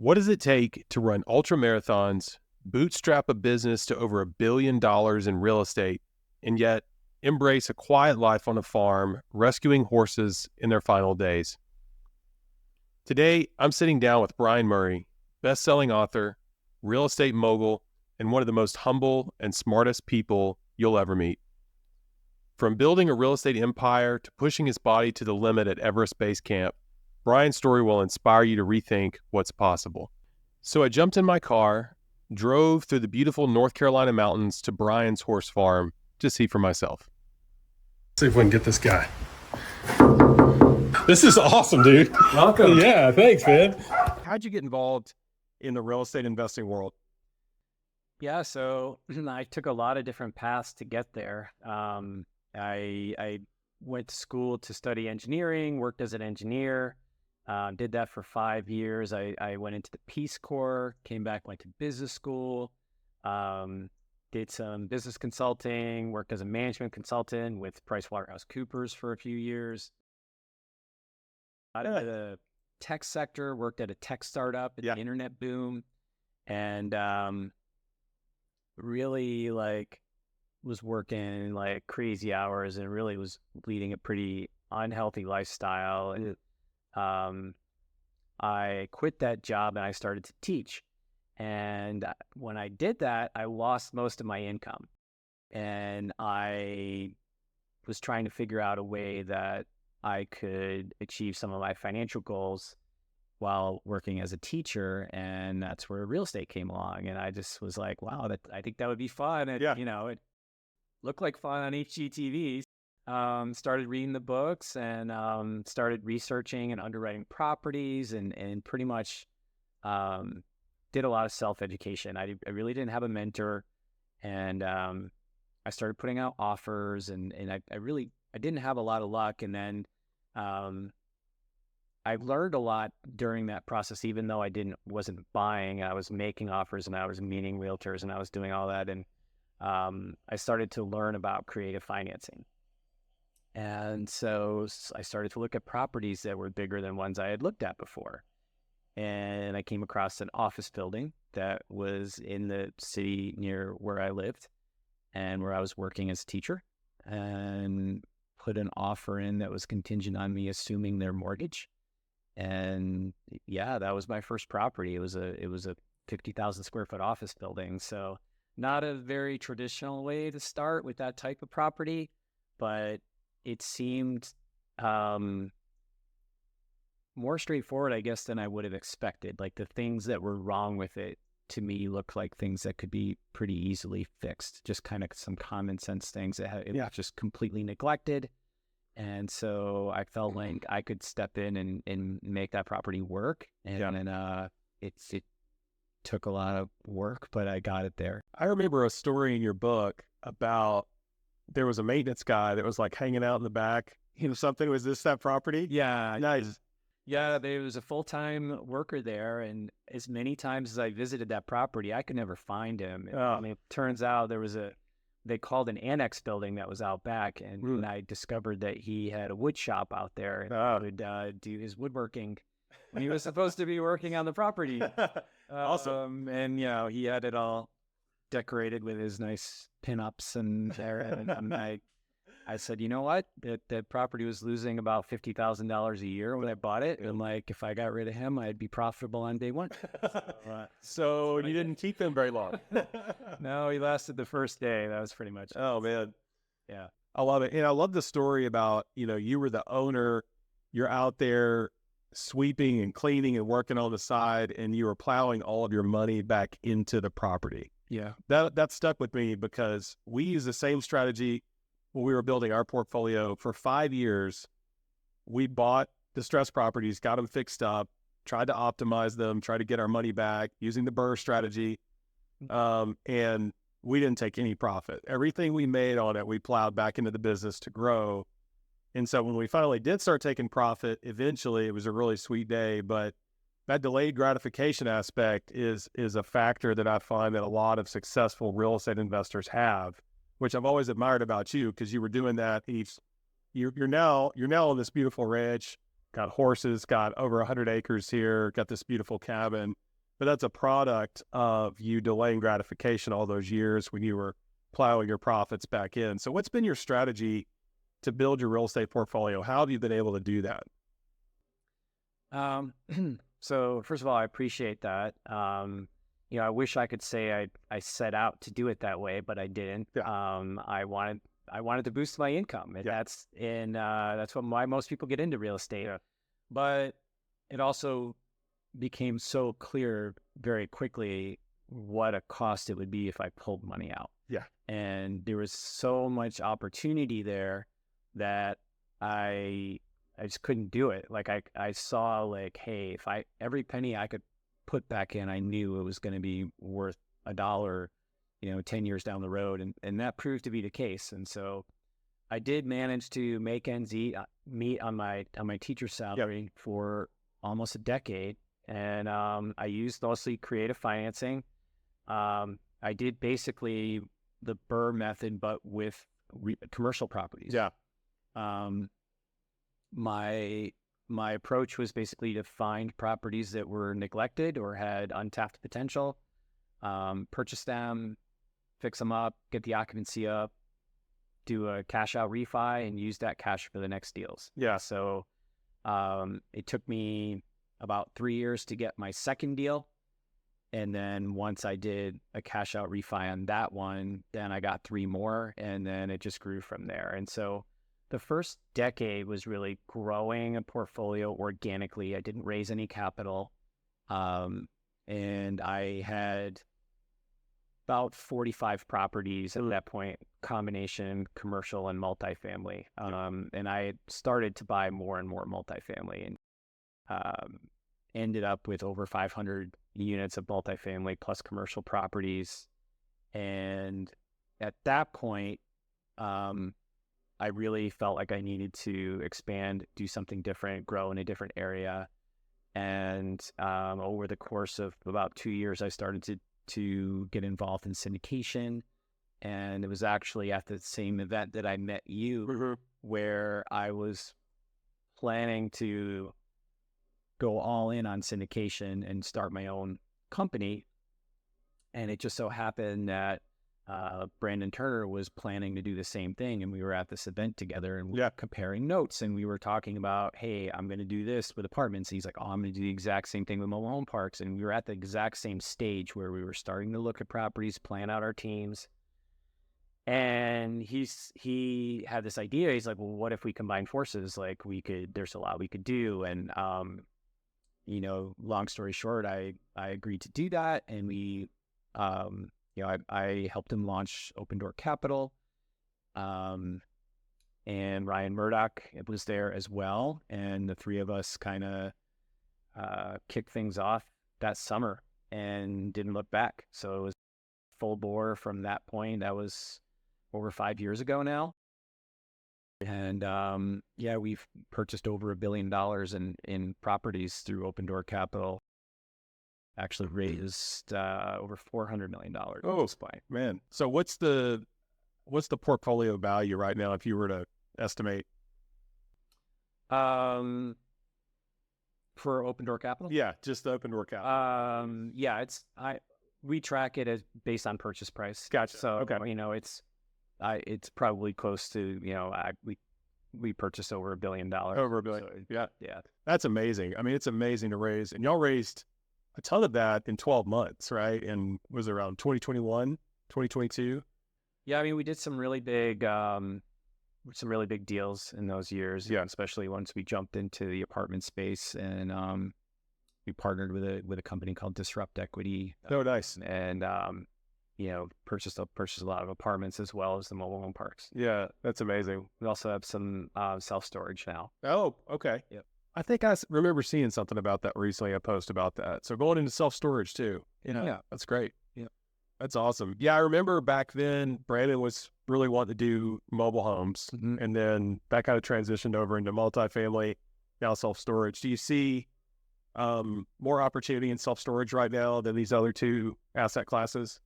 What does it take to run ultra marathons, bootstrap a business to over $1 billion in real estate, and yet embrace a quiet life on a farm, rescuing horses in their final days? Today, I'm sitting down with Brian Murray, best-selling author, real estate mogul, and one of the most humble and smartest people you'll ever meet. From building a real estate empire to pushing his body to the limit at Everest Base Camp, Brian's story will inspire you to rethink what's possible. So I jumped in my car, drove through the beautiful North Carolina mountains to Brian's horse farm to see for myself. See if we can get this guy. This is awesome, dude. Welcome. Yeah, thanks, man. How'd you get involved in the real estate investing world? Yeah, so I took a lot of different paths to get there. I went to school to study engineering, worked as an engineer, did that for 5 years. I went into the Peace Corps, came back, went to business school, did some business consulting, worked as a management consultant with PricewaterhouseCoopers for a few years. Out of the tech sector, worked at a tech startup at the internet boom, and really was working like crazy hours and really was leading a pretty unhealthy lifestyle. And I quit that job and I started to teach. And when I did that, I lost most of my income. And I was trying to figure out a way that I could achieve some of my financial goals while working as a teacher, and that's where real estate came along. And I just was like, wow, I think that would be fun. And, it looked like fun on HGTV. Started reading the books and started researching and underwriting properties and pretty much did a lot of self-education. I really didn't have a mentor, and I started putting out offers, and I didn't have a lot of luck. And then I learned a lot during that process, even though I wasn't buying. I was making offers and I was meeting realtors and I was doing all that. And I started to learn about creative financing. And so I started to look at properties that were bigger than ones I had looked at before. And I came across an office building that was in the city near where I lived and where I was working as a teacher, and put an offer in that was contingent on me assuming their mortgage. And that was my first property. It was a 50,000 square foot office building. So not a very traditional way to start with that type of property, but it seemed more straightforward, I guess, than I would have expected. Like the things that were wrong with it to me looked like things that could be pretty easily fixed. Just kind of some common sense things that it was just completely neglected. And so I felt like I could step in and make that property work. And it took a lot of work, but I got it there. I remember a story in your book about there was a maintenance guy that was like hanging out in the back. Something. Was this that property? Yeah. Nice. Yeah, there was a full-time worker there, and as many times as I visited that property, I could never find him. I mean, it turns out they called an annex building that was out back, and when I discovered that he had a wood shop out there and would do his woodworking when he was supposed to be working on the property. Awesome. And he had it all decorated with his nice pinups and there. And I said, you know what? That property was losing about $50,000 a year when I bought it. And if I got rid of him, I'd be profitable on day one. So you didn't keep him very long. No, he lasted the first day. That was pretty much it. Oh, man. Yeah. I love it. And I love the story about, you were the owner, you're out there sweeping and cleaning and working on the side, and you were plowing all of your money back into the property. Yeah. That stuck with me because we used the same strategy when we were building our portfolio. For 5 years. We bought distressed properties, got them fixed up, tried to optimize them, tried to get our money back using the BRRRR strategy. And we didn't take any profit. Everything we made on it, we plowed back into the business to grow. And so when we finally did start taking profit, eventually it was a really sweet day. But that delayed gratification aspect is a factor that I find that a lot of successful real estate investors have, which I've always admired about you, because you were doing that. You're now on this beautiful ranch, got horses, got over 100 acres here, got this beautiful cabin. but that's a product of you delaying gratification all those years when you were plowing your profits back in. So what's been your strategy to build your real estate portfolio? How have you been able to do that? So first of all, I appreciate that. I wish I could say I set out to do it that way, but I didn't. Yeah. I wanted to boost my income, and that's why most people get into real estate. Yeah. But it also became so clear very quickly what a cost it would be if I pulled money out. Yeah. And there was so much opportunity there that I just couldn't do it. Like I saw like, hey, if every penny I could put back in, I knew it was going to be worth $1, 10 years down the road. And that proved to be the case. And so I did manage to make ends meet on my teacher's salary for almost a decade. And I used mostly creative financing. I did basically the Burr method, but with commercial properties. Yeah. My approach was basically to find properties that were neglected or had untapped potential, purchase them, fix them up, get the occupancy up, do a cash out refi, and use that cash for the next deals. Yeah. So it took me about 3 years to get my second deal. And then once I did a cash out refi on that one, then I got 3 more, and then it just grew from there. And so the first decade was really growing a portfolio organically. I didn't raise any capital. And I had about 45 properties at that point, combination commercial and multifamily. And I had started to buy more and more multifamily, and ended up with over 500 units of multifamily plus commercial properties. And at that point, I really felt like I needed to expand, do something different, grow in a different area. And over the course of about 2 years, I started to get involved in syndication. And it was actually at the same event that I met you, where I was planning to go all in on syndication and start my own company. And it just so happened that Brandon Turner was planning to do the same thing. And we were at this event together, and we were comparing notes, and we were talking about, hey, I'm going to do this with apartments. He's like, oh, I'm going to do the exact same thing with mobile home parks. And we were at the exact same stage where we were starting to look at properties, plan out our teams. And he had this idea. He's like, well, what if we combine forces? Like there's a lot we could do. And, long story short, I agreed to do that. And we, I helped him launch Open Door Capital. And Ryan Murdoch was there as well. And the three of us kind of kicked things off that summer and didn't look back. So it was full bore from that point. That was over 5 years ago now. And we've purchased over $1 billion in properties through Open Door Capital. Actually raised over $400 million. Oh, man. So what's the portfolio value right now if you were to estimate? For Open Door Capital? Yeah, just the Open Door Capital. We track it as based on purchase price. Gotcha. So okay. It's probably close to, we purchased over $1 billion. Over $1 billion. So, yeah. That's amazing. I mean, it's amazing to raise, and y'all raised a ton of that in 12 months, right? And was it around 2021, 2022? Yeah. I mean, we did some really big deals in those years. Yeah. Especially once we jumped into the apartment space, and we partnered with a company called Disrupt Equity. Oh, nice. And, purchased a lot of apartments as well as the mobile home parks. Yeah, that's amazing. We also have some self-storage now. Oh, okay. Yep. I think I remember seeing something about that recently, a post about that. So going into self-storage too. Yeah. That's great. Yeah. That's awesome. Yeah, I remember back then, Brandon was really wanting to do mobile homes. Mm-hmm. And then that kind of transitioned over into multifamily, now self-storage. Do you see more opportunity in self-storage right now than these other two asset classes?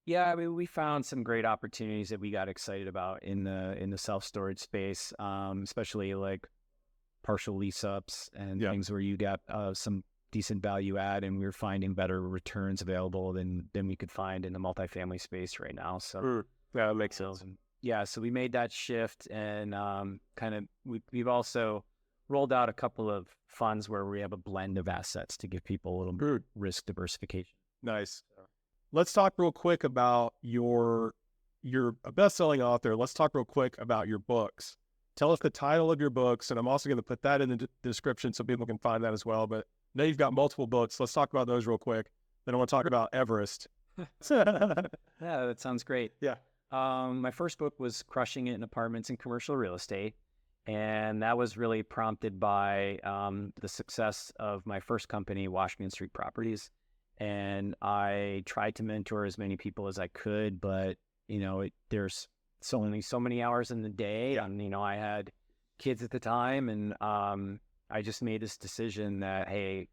Yeah, I mean, we found some great opportunities that we got excited about in the self-storage space, especially like partial lease ups and things where you got some decent value add, and we were finding better returns available than we could find in the multifamily space right now. So yeah, that makes sense. Yeah, so we made that shift, and we've also rolled out a couple of funds where we have a blend of assets to give people a little risk diversification. Nice. Let's talk real quick about you're a best-selling author. Let's talk real quick about your books. Tell us the title of your books, and I'm also going to put that in the description so people can find that as well. But now you've got multiple books. Let's talk about those real quick. Then I want to talk about Everest. Yeah, that sounds great. Yeah. My first book was Crushing It in Apartments and Commercial Real Estate. And that was really prompted by the success of my first company, Washington Street Properties. And I tried to mentor as many people as I could, but, there's only so many hours in the day. Yeah. And, I had kids at the time, and I just made this decision that, hey,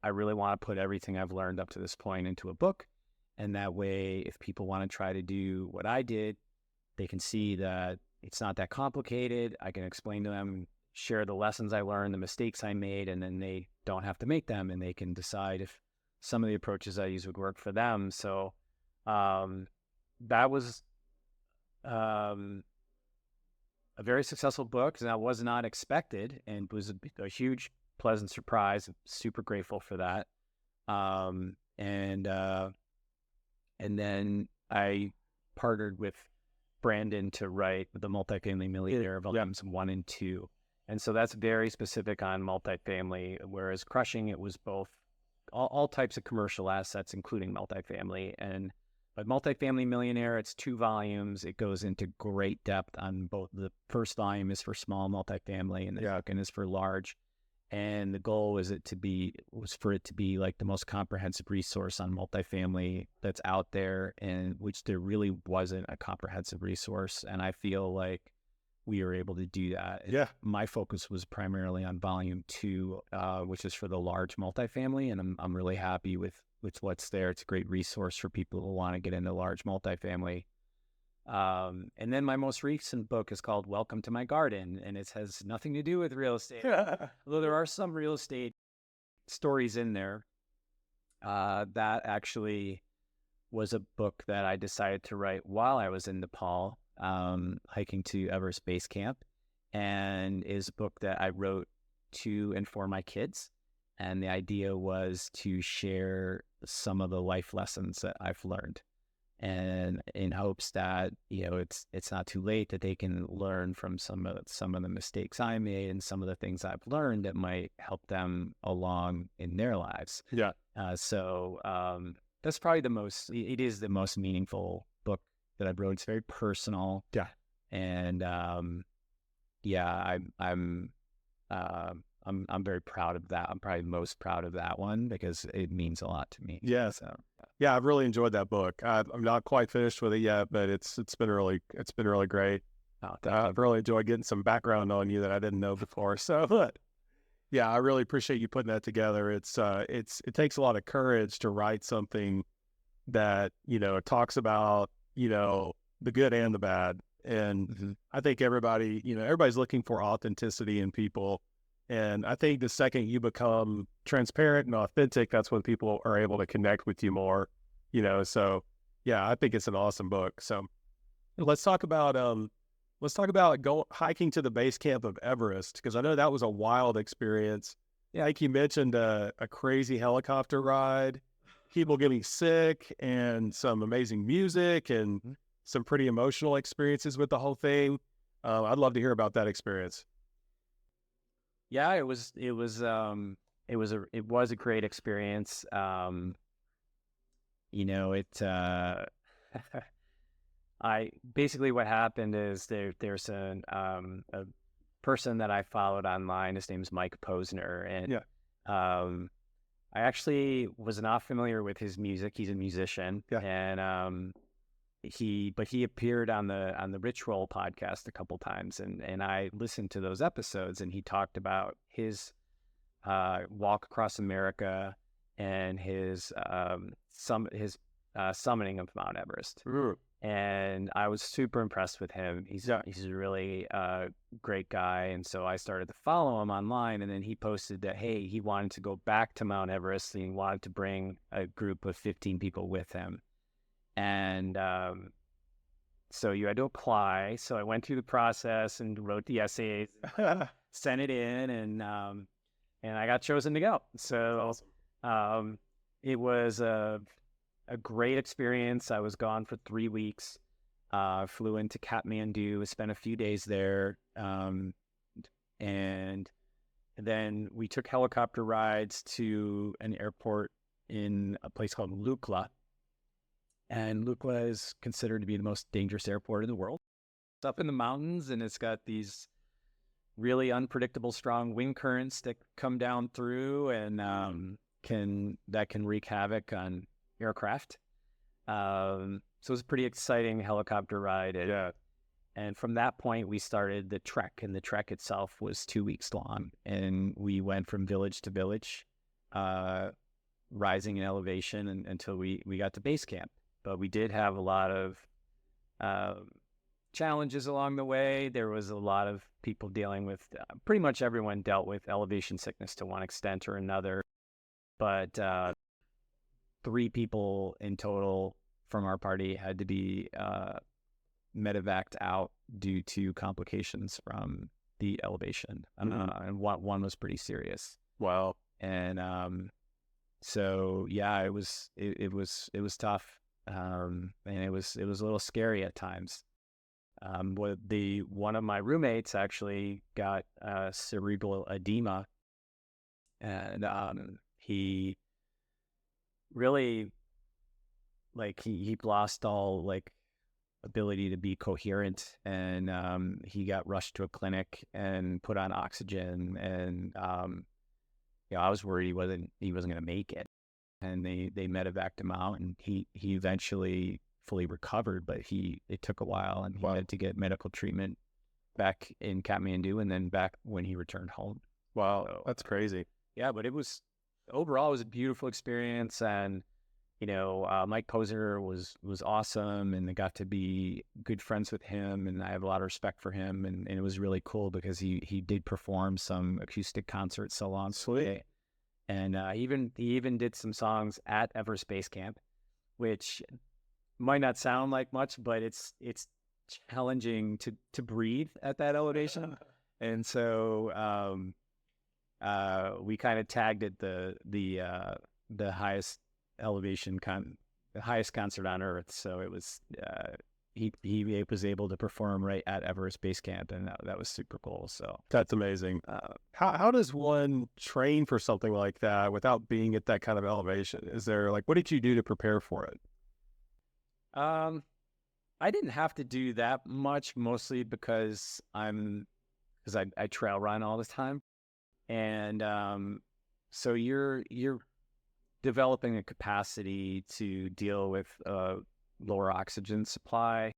I really want to put everything I've learned up to this point into a book. And that way, if people want to try to do what I did, they can see that it's not that complicated. I can explain to them, share the lessons I learned, the mistakes I made, and then they don't have to make them, and they can decide if some of the approaches I use would work for them. So that was a very successful book, and that was not expected, and was a huge, pleasant surprise. Super grateful for that. And then I partnered with Brandon to write The Multifamily Millionaire, volumes 1 and 2. And so that's very specific on multifamily, whereas Crushing It was both all types of commercial assets, including multifamily. But Multifamily Millionaire, it's 2 volumes. It goes into great depth on both. The first volume is for small multifamily, and the second is for large. And the goal was for it to be like the most comprehensive resource on multifamily that's out there, and which there really wasn't a comprehensive resource. And I feel like we were able to do that. Yeah. My focus was primarily on volume 2, which is for the large multifamily, and I'm really happy with what's there. It's a great resource for people who want to get into large multifamily. And then my most recent book is called Welcome to My Garden, and it has nothing to do with real estate. Although there are some real estate stories in there. That actually was a book that I decided to write while I was in Nepal, hiking to Everest Base Camp, and is a book that I wrote to and for my kids. And the idea was to share some of the life lessons that I've learned, and in hopes that it's not too late, that they can learn from some of the mistakes I made and some of the things I've learned that might help them along in their lives. Yeah. So that's probably it is the most meaningful book that I've wrote. It's very personal. Yeah. And I'm very proud of that. I'm probably most proud of that one because it means a lot to me. Yeah. So, yeah, I've really enjoyed that book. I'm not quite finished with it yet, but it's been really great. I've really enjoyed getting some background on you that I didn't know before. So, yeah, I really appreciate you putting that together. It takes a lot of courage to write something that talks about the good and the bad. And I think everybody's looking for authenticity in people. And I think the second you become transparent and authentic, that's when people are able to connect with you more, so yeah, I think it's an awesome book. So let's talk about hiking to the base camp of Everest, because I know that was a wild experience. Yeah. Like you mentioned, a crazy helicopter ride, people getting sick, and some amazing music and some pretty emotional experiences with the whole thing. I'd love to hear about that experience. Yeah, it was a great experience. I basically, what happened is there's a person that I followed online. His name's Mike Posner, and I actually was not familiar with his music. He's a musician, and he appeared on the Rich Roll podcast a couple times, and I listened to those episodes, and he talked about his walk across America and his summiting of Mount Everest. And I was super impressed with him. He's a really great guy. And so I started to follow him online. And then he posted that, hey, he wanted to go back to Mount Everest and he wanted to bring a group of 15 people with him. And so you had to apply. So I went through the process and wrote the essays, sent it in, and I got chosen to go. So it was a great experience. I was gone for 3 weeks. Flew into Kathmandu, spent a few days there, and then we took helicopter rides to an airport in a place called Lukla. And Lukla is considered to be the most dangerous airport in the world. It's up in the mountains, and it's got these really unpredictable, strong wind currents that come down through and can wreak havoc on aircraft. So it was a pretty exciting helicopter ride. And from that point, we started the trek, and the trek itself was 2 weeks long. And we went from village to village, rising in elevation until we got to base camp. But we did have a lot of challenges along the way. There was a lot of people dealing with, pretty much everyone dealt with elevation sickness to one extent or another. But 3 people in total from our party had to be medevaced out due to complications from the elevation. And one was pretty serious. Wow. And so yeah, it was tough. And it was a little scary at times. One of my roommates actually got cerebral edema, and he really, like, he lost all ability to be coherent, and he got rushed to a clinic and put on oxygen, and I was worried he wasn't going to make it. And they medevaced him out, and he eventually fully recovered, but it took a while, and he had to get medical treatment back in Kathmandu and then back when he returned home. Wow, So, that's crazy. Yeah, but overall it was a beautiful experience, and Mike Poser was awesome, and I got to be good friends with him, and I have a lot of respect for him, and it was really cool because he did perform some acoustic concerts along the way. And he even did some songs at Everest Base Camp, which might not sound like much, but it's challenging to breathe at that elevation. And so we kind of tagged it the highest elevation the highest concert on Earth. So it was he was able to perform right at Everest Base Camp, and that was super cool. So that's amazing. How does one train for something like that without being at that kind of elevation? Is there what did you do to prepare for it? I didn't have to do that much, mostly because I trail run all the time, and so you're developing a capacity to deal with lower oxygen supply.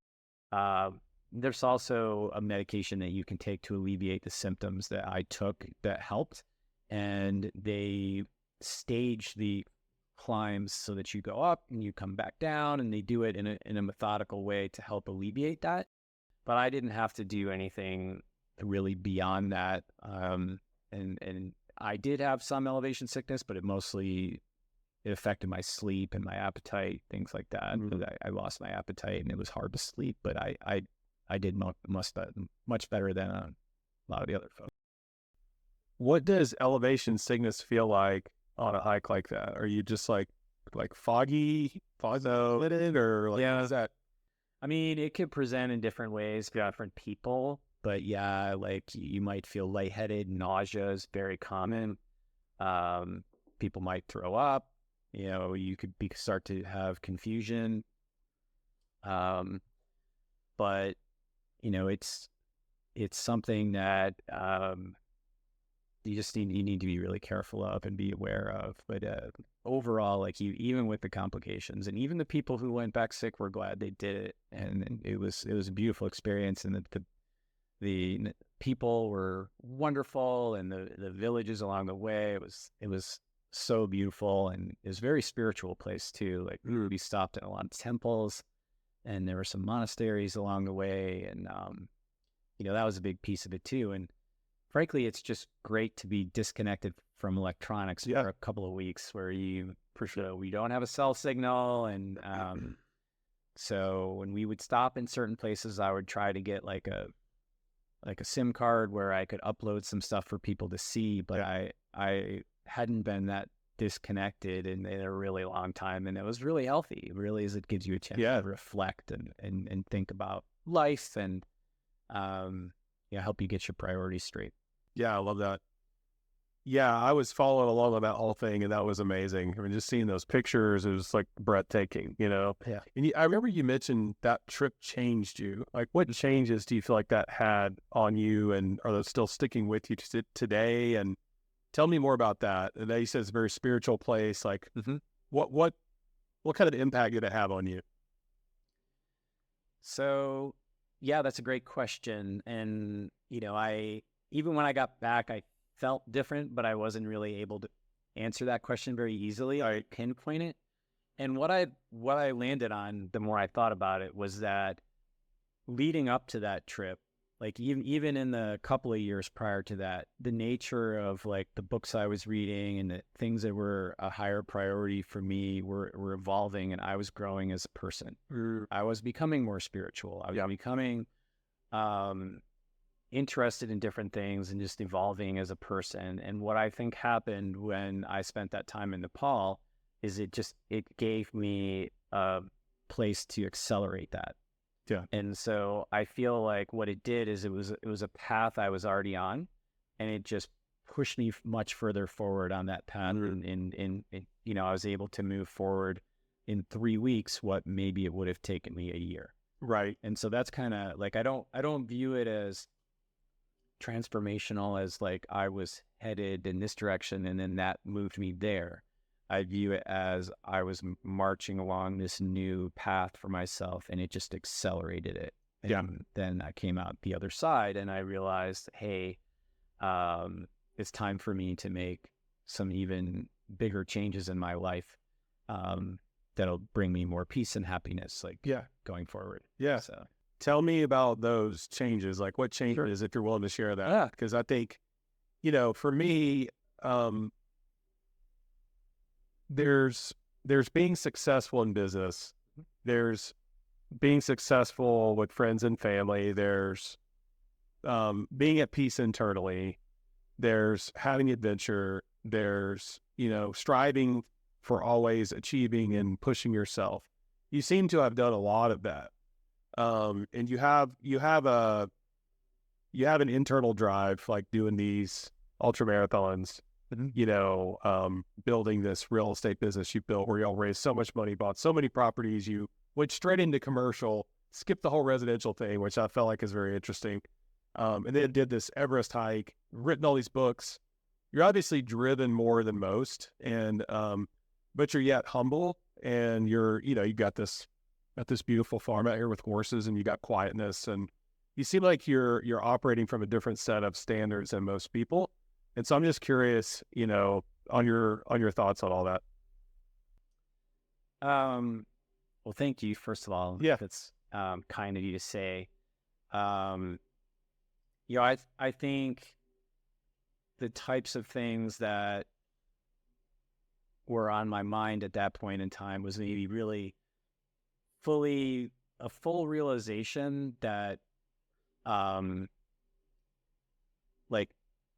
There's also a medication that you can take to alleviate the symptoms that I took that helped, and they stage the climbs so that you go up and you come back down, and they do it in a methodical way to help alleviate that. But I didn't have to do anything really beyond that. And I did have some elevation sickness, but it affected my sleep and my appetite, things like that. Mm-hmm. I lost my appetite, and it was hard to sleep, but I did much better than a lot of the other folks. What does elevation sickness feel like on a hike like that? Are you just foggy, fuzz-lit, or yeah, is that? I mean, it could present in different ways for different people, but yeah, you might feel lightheaded. Nausea is very common. People might throw up. You could start to have confusion. But it's something that you need to be really careful of and be aware of. But overall, even with the complications, and even the people who went back sick were glad they did it, and it was a beautiful experience, and the people were wonderful, and the villages along the way, it was so beautiful, and it was a very spiritual place too. We stopped at a lot of temples, and there were some monasteries along the way. And, that was a big piece of it too. And frankly, it's just great to be disconnected from electronics for a couple of weeks where we don't have a cell signal. And so when we would stop in certain places, I would try to get like a SIM card where I could upload some stuff for people to see, but I hadn't been that disconnected in a really long time, and it was really healthy. It really is. It gives you a chance to reflect and think about life and help you get your priorities straight. Yeah, I love that. Yeah, I was following along on that whole thing, and that was amazing. I mean, just seeing those pictures, it was like breathtaking, Yeah. And I remember you mentioned that trip changed you. Like, what changes do you feel like that had on you, and are those still sticking with you today? And tell me more about that. And you said it's a very spiritual place. Like, what kind of impact did it have on you? So, yeah, that's a great question. And even when I got back, I felt different, but I wasn't really able to answer that question very easily. I pinpoint it. And what I landed on, the more I thought about it, was that leading up to that trip, like even in the couple of years prior to that, the nature of like the books I was reading and the things that were a higher priority for me were evolving, and I was growing as a person. I was becoming more spiritual. I was becoming interested in different things and just evolving as a person. And what I think happened when I spent that time in Nepal is it gave me a place to accelerate that. Yeah. And so I feel like what it did is it was a path I was already on, and it just pushed me much further forward on that path. And I was able to move forward in 3 weeks what maybe it would have taken me a year. Right. And so that's kind of like, I don't view it as transformational, as like I was headed in this direction and then that moved me there. I view it as I was marching along this new path for myself, and it just accelerated it. And then I came out the other side and I realized, hey, it's time for me to make some even bigger changes in my life that'll bring me more peace and happiness, going forward. Yeah. So tell me about those changes. Like, what changes, if you're willing to share that? Yeah. Because I think, for me, there's being successful in business. There's being successful with friends and family. There's being at peace internally. There's having adventure. There's, striving for always achieving and pushing yourself. You seem to have done a lot of that. And you have an internal drive, like doing these ultra marathons, building this real estate business you built where y'all raised so much money, bought so many properties, you went straight into commercial, skipped the whole residential thing, which I felt like is very interesting. And then did this Everest hike, written all these books. You're obviously driven more than most, and but you're yet humble, and you're, you got this beautiful farm out here with horses, and you got quietness, and you seem like you're operating from a different set of standards than most people. And so I'm just curious, on your thoughts on all that. Well, thank you, first of all. Yeah. It's kind of you to say. I think the types of things that were on my mind at that point in time was maybe really a full realization that like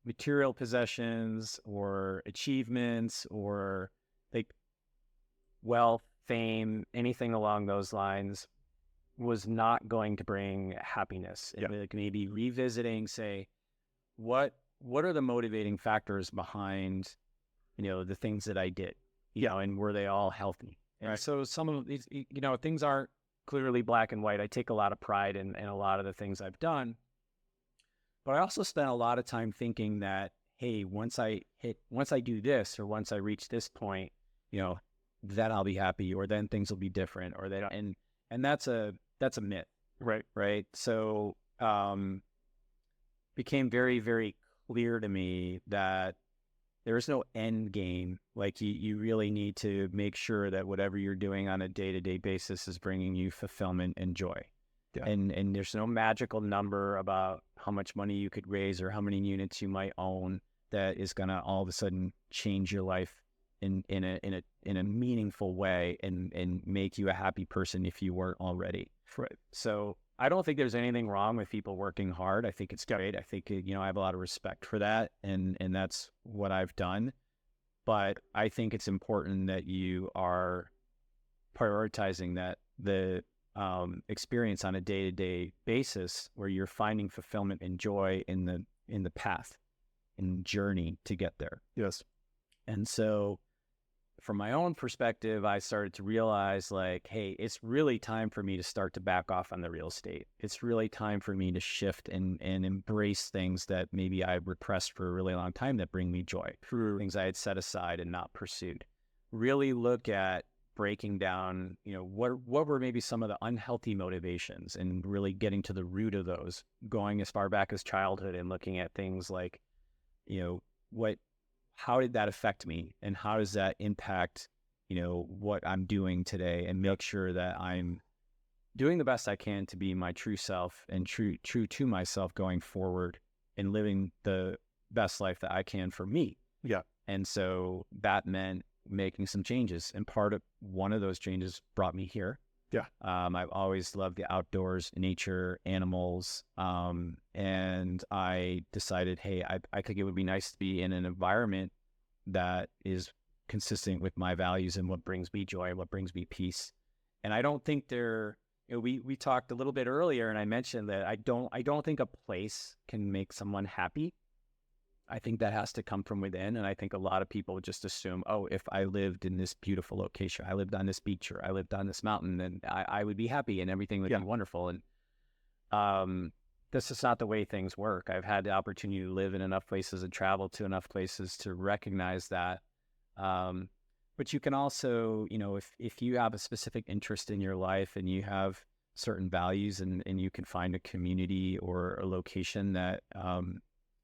material possessions or achievements or like wealth, fame, anything along those lines was not going to bring happiness. Yeah. Like maybe revisiting, say, what are the motivating factors behind, the things that I did, and were they all healthy? And so some of these, things aren't clearly black and white. I take a lot of pride in a lot of the things I've done, but I also spent a lot of time thinking that, hey, once I do this, or once I reach this point, then I'll be happy, or then things will be different, or that, and that's a myth. Right. So, became very, very clear to me that there is no end game. Like you really need to make sure that whatever you're doing on a day-to-day basis is bringing you fulfillment and joy. Yeah. And there's no magical number about how much money you could raise or how many units you might own that is going to all of a sudden change your life in a meaningful way and make you a happy person if you weren't already. Right. So I don't think there's anything wrong with people working hard. I think it's great. I think, I have a lot of respect for that, and that's what I've done. But I think it's important that you are prioritizing that the experience on a day-to-day basis where you're finding fulfillment and joy in the path and journey to get there. Yes. And so from my own perspective, I started to realize like, hey, it's really time for me to start to back off on the real estate. It's really time for me to shift and embrace things that maybe I repressed for a really long time that bring me joy. Things I had set aside and not pursued. Really look at breaking down, what were maybe some of the unhealthy motivations and really getting to the root of those, going as far back as childhood and looking at things like, how did that affect me and how does that impact, what I'm doing today, and make sure that I'm doing the best I can to be my true self and true to myself going forward and living the best life that I can for me. Yeah. And so that meant making some changes. And one of those changes brought me here. Yeah. I've always loved the outdoors, nature, animals. And I decided, hey, I think it would be nice to be in an environment that is consistent with my values and what brings me joy, what brings me peace. And I don't think we talked a little bit earlier, and I mentioned that I don't think a place can make someone happy. I think that has to come from within. And I think a lot of people just assume, oh, if I lived in this beautiful location, I lived on this beach or I lived on this mountain, then I would be happy and everything would be wonderful. And this is not the way things work. I've had the opportunity to live in enough places and travel to enough places to recognize that. But you can also, if you have a specific interest in your life and you have certain values and you can find a community or a location that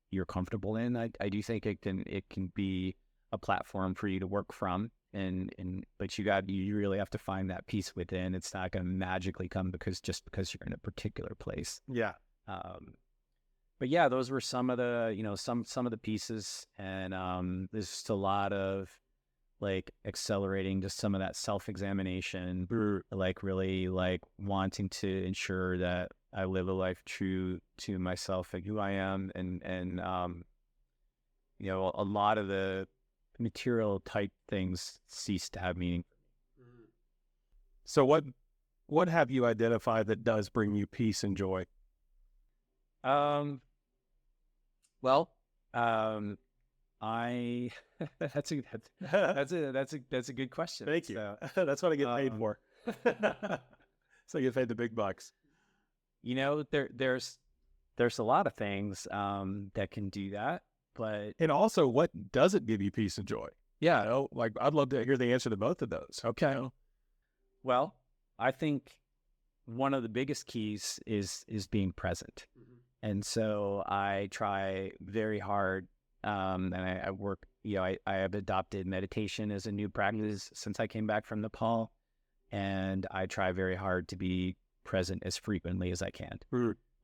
you're comfortable in, I do think it can be a platform for you to work from, but you really have to find that peace within. It's not going to magically come because you're in a particular place. Yeah. But yeah, those were some of the some of the pieces, and there's just a lot of like accelerating just some of that self-examination, like really like wanting to ensure that I live a life true to myself and who I am, and a lot of the material type things cease to have meaning. So what have you identified that does bring you peace and joy? That's a good question. Thank you. So, that's what I get paid for. So I get paid the big bucks. There's a lot of things that can do that, but and also, what doesn't give you peace and joy? Yeah, like I'd love to hear the answer to both of those. Okay. Well, I think one of the biggest keys is being present, and so I try very hard, and I work. I have adopted meditation as a new practice since I came back from Nepal, and I try very hard to be present as frequently as I can.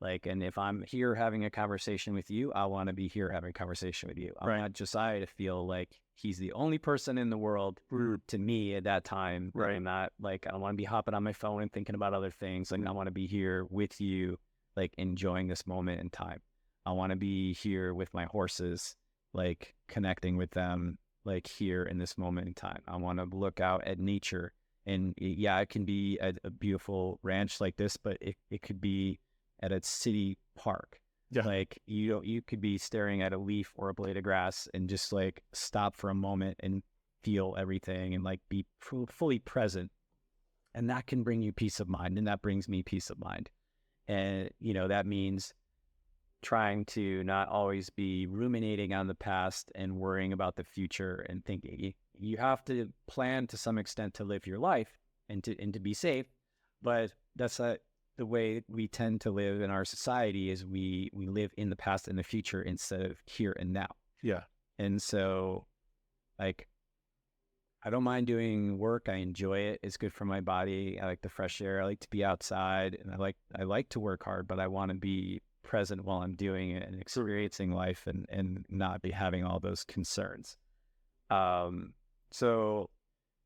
And if I'm here having a conversation with you, I want to be here having a conversation with you. I want Josiah to feel like he's the only person in the world to me at that time. Right. I'm not like, I don't want to be hopping on my phone and thinking about other things. Like I want to be here with you, like enjoying this moment in time. I want to be here with my horses, like connecting with them, like here in this moment in time. I want to look out at nature. And yeah, it can be at a beautiful ranch like this, but it could be at a city park. Yeah. Like you could be staring at a leaf or a blade of grass and just like stop for a moment and feel everything and like be fully present. And that can bring you peace of mind. And that brings me peace of mind. And, that means trying to not always be ruminating on the past and worrying about the future and thinking. You have to plan to some extent to live your life and to be safe, but that's not the way we tend to live in our society. Is we live in the past and the future instead of here and now. Yeah. And so, like, I don't mind doing work. I enjoy it. It's good for my body. I like the fresh air. I like to be outside, and I like to work hard, but I want to be present while I'm doing it and experiencing life, and not be having all those concerns. So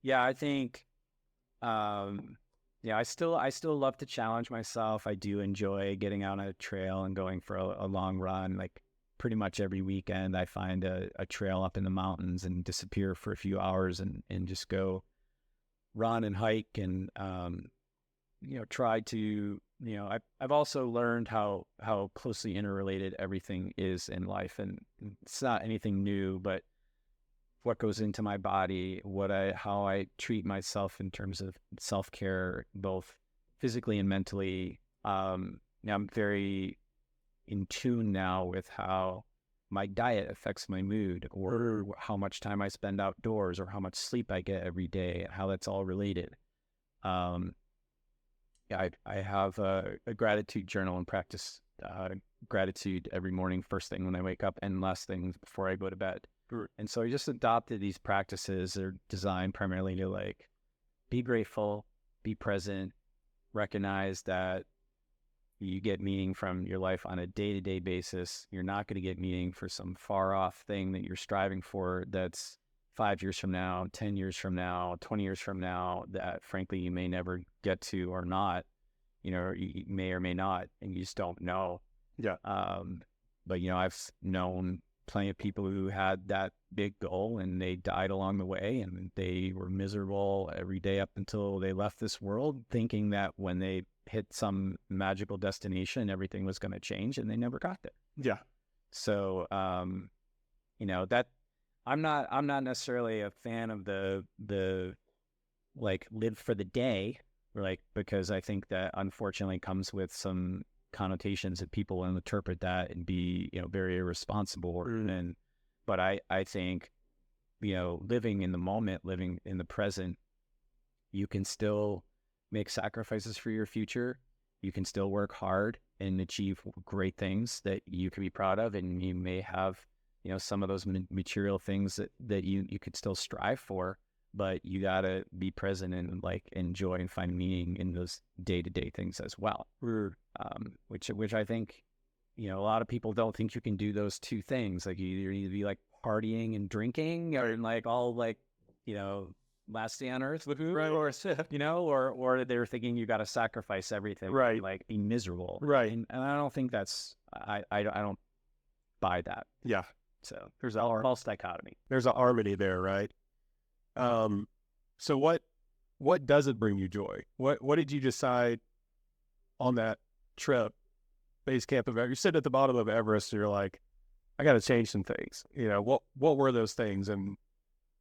yeah, I think, yeah, I still love to challenge myself. I do enjoy getting out on a trail and going for a long run. Like, pretty much every weekend, I find a trail up in the mountains and disappear for a few hours and just go run and hike and, try to, I've also learned how closely interrelated everything is in life. And it's not anything new, but what goes into my body, how I treat myself in terms of self-care, both physically and mentally. Now I'm very in tune now with how my diet affects my mood, or how much time I spend outdoors, or how much sleep I get every day, and how that's all related. I have a gratitude journal and practice gratitude every morning, first thing when I wake up and last thing before I go to bed. And so I just adopted these practices. They're designed primarily to, like, be grateful, be present, recognize that you get meaning from your life on a day-to-day basis. You're not going to get meaning for some far-off thing that you're striving for that's 5 years from now, 10 years from now, 20 years from now, that frankly you may never get to, or not, you may or may not, and you just don't know. Yeah. But, I've known plenty of people who had that big goal and they died along the way, and they were miserable every day up until they left this world, thinking that when they hit some magical destination, everything was going to change, and they never got there. Yeah. So, that I'm not necessarily a fan of the like live for the day, like, because I think that unfortunately comes with some connotations that people will interpret that and be, very irresponsible. But I think, living in the moment, living in the present, you can still make sacrifices for your future. You can still work hard and achieve great things that you can be proud of, and you may have, some of those material things that you could still strive for, but you gotta be present and, like, enjoy and find meaning in those day-to-day things as well. Which I think, a lot of people don't think you can do those two things. Like, you either need to be, like, partying and drinking, or like all, like, last day on earth, Right. or they're thinking you got to sacrifice everything, Right. like, be miserable, Right. And I don't think that's, I don't buy that. Yeah. So there's a false dichotomy. There's a harmony there, right? So what doesn't bring you joy? What did you decide on that trip, base camp of Everest? You're sitting at the bottom of Everest, and you're like, I got to change some things. What were those things? And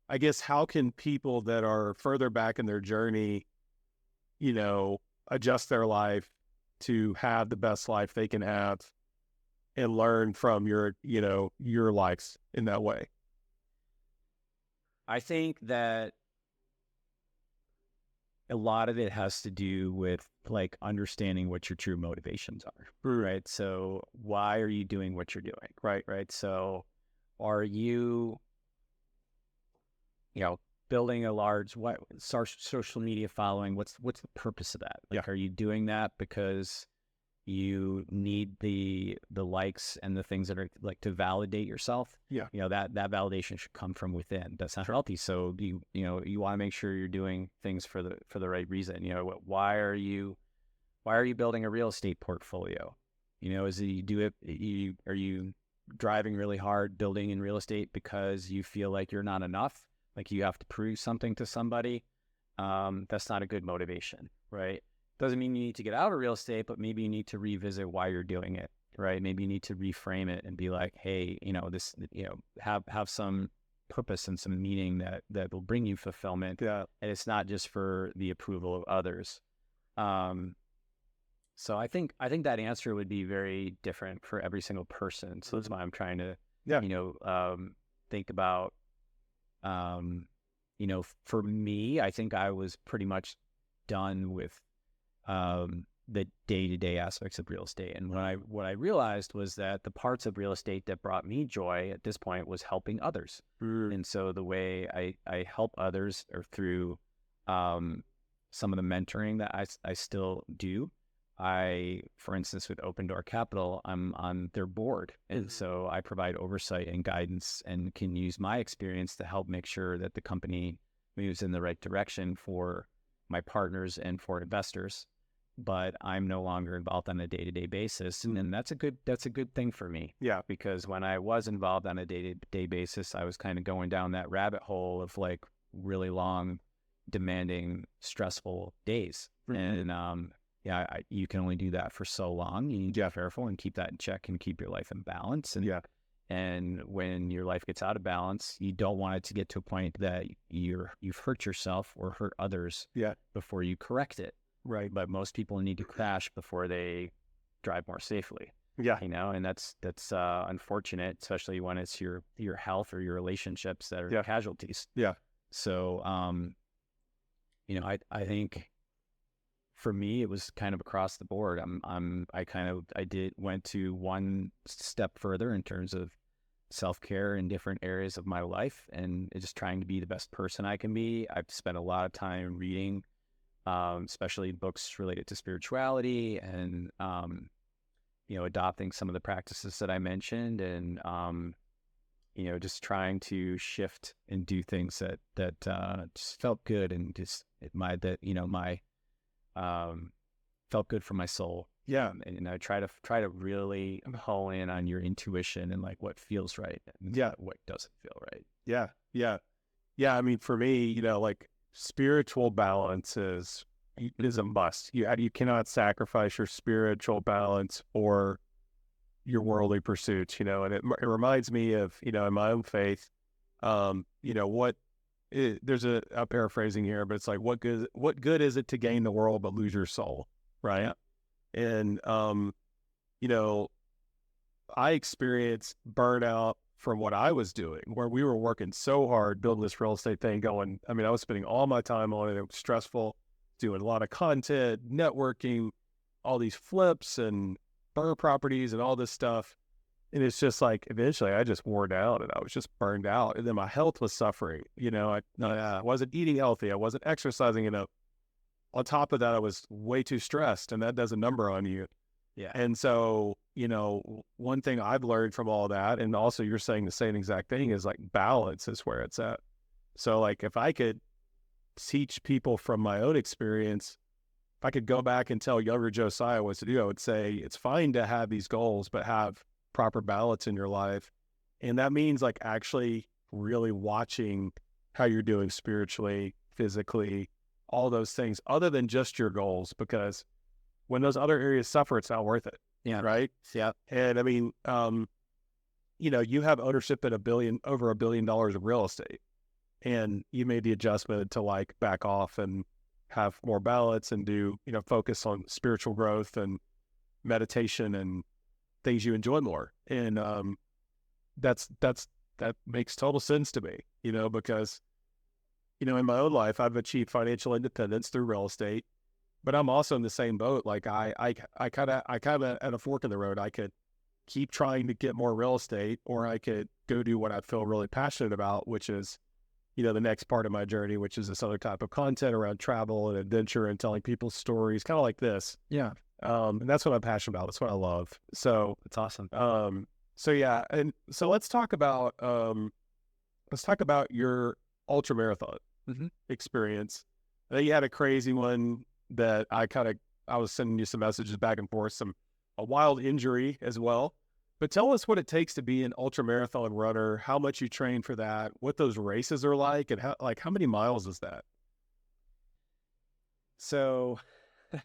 I guess, how can people that are further back in their journey, adjust their life to have the best life they can have, and learn from your lives in that way? I think that a lot of it has to do with, like, understanding what your true motivations are, right? So why are you doing what you're doing? Right. So are you, building a large social media following? What's the purpose of that? Like, are you doing that because you need the likes and the things that are, like, to validate yourself? Yeah. That validation should come from within. That's not healthy. So you want to make sure you're doing things for the right reason. Why are you building a real estate portfolio? Is it are you driving really hard building in real estate because you feel like you're not enough? Like, you have to prove something to somebody? That's not a good motivation, right? Doesn't mean you need to get out of real estate, but maybe you need to revisit why you're doing it, right? Maybe you need to reframe it and be like, hey, this, have some purpose and some meaning that will bring you fulfillment. Yeah. And it's not just for the approval of others. So I think that answer would be very different for every single person. So that's why I'm trying to, think about, for me, I think I was pretty much done with the day-to-day aspects of real estate. And what I realized was that the parts of real estate that brought me joy at this point was helping others. And so the way I help others are through some of the mentoring that I still do. For instance, with Open Door Capital, I'm on their board. And so I provide oversight and guidance and can use my experience to help make sure that the company moves in the right direction for my partners and for investors. But I'm no longer involved on a day-to-day basis. And that's a good thing for me. Yeah. Because when I was involved on a day-to-day basis, I was kind of going down that rabbit hole of like really long, demanding, stressful days. And you can only do that for so long. You need to be careful and keep that in check and keep your life in balance. And when your life gets out of balance, you don't want it to get to a point that you've hurt yourself or hurt others before you correct it. Right. But most people need to crash before they drive more safely. Yeah. And that's unfortunate, especially when it's your health or your relationships that are casualties. Yeah. So, I think for me, it was kind of across the board. I went to one step further in terms of self-care in different areas of my life and just trying to be the best person I can be. I've spent a lot of time reading, especially books related to spirituality and, adopting some of the practices that I mentioned and, just trying to shift and do things that just felt good and just felt good for my soul. Yeah. And I try to really hone in on your intuition and like what feels right. And what doesn't feel right. Yeah. Yeah. Yeah. I mean, for me, like spiritual balance is a must. You cannot sacrifice your spiritual balance or your worldly pursuits, and it reminds me of, in my own faith, there's a paraphrasing here, but it's like, what good is it to gain the world but lose your soul, right? And I experienced burnout from what I was doing, where we were working so hard building this real estate thing. I was spending all my time on it. It was stressful, doing a lot of content, networking, all these flips and burn properties and all this stuff. And it's just like, eventually I just wore down and I was just burned out. And then my health was suffering. I wasn't eating healthy. I wasn't exercising enough. On top of that, I was way too stressed, and that does a number on you. Yeah. And so, one thing I've learned from all that, and also you're saying the same exact thing, is like balance is where it's at. So like, if I could teach people from my own experience, if I could go back and tell younger Josiah what to do, I would say it's fine to have these goals, but have proper balance in your life. And that means like actually really watching how you're doing spiritually, physically, all those things other than just your goals, because when those other areas suffer, it's not worth it. Yeah. Right. Yeah. And I mean, you have ownership at over $1 billion of real estate, and you made the adjustment to like back off and have more balance and do, focus on spiritual growth and meditation and things you enjoy more. And that makes total sense to me, because, in my own life, I've achieved financial independence through real estate, but I'm also in the same boat. Like I kind of at a fork in the road. I could keep trying to get more real estate, or I could go do what I feel really passionate about, which is, the next part of my journey, which is this other type of content around travel and adventure and telling people's stories, kind of like this. Yeah. And that's what I'm passionate about. That's what I love. So It's awesome. So yeah. And so let's talk about your ultra marathon experience. I think you had a crazy one that I was sending you some messages back and forth, a wild injury as well. But tell us what it takes to be an ultra marathon runner, how much you train for that, what those races are like, and how many miles is that? So a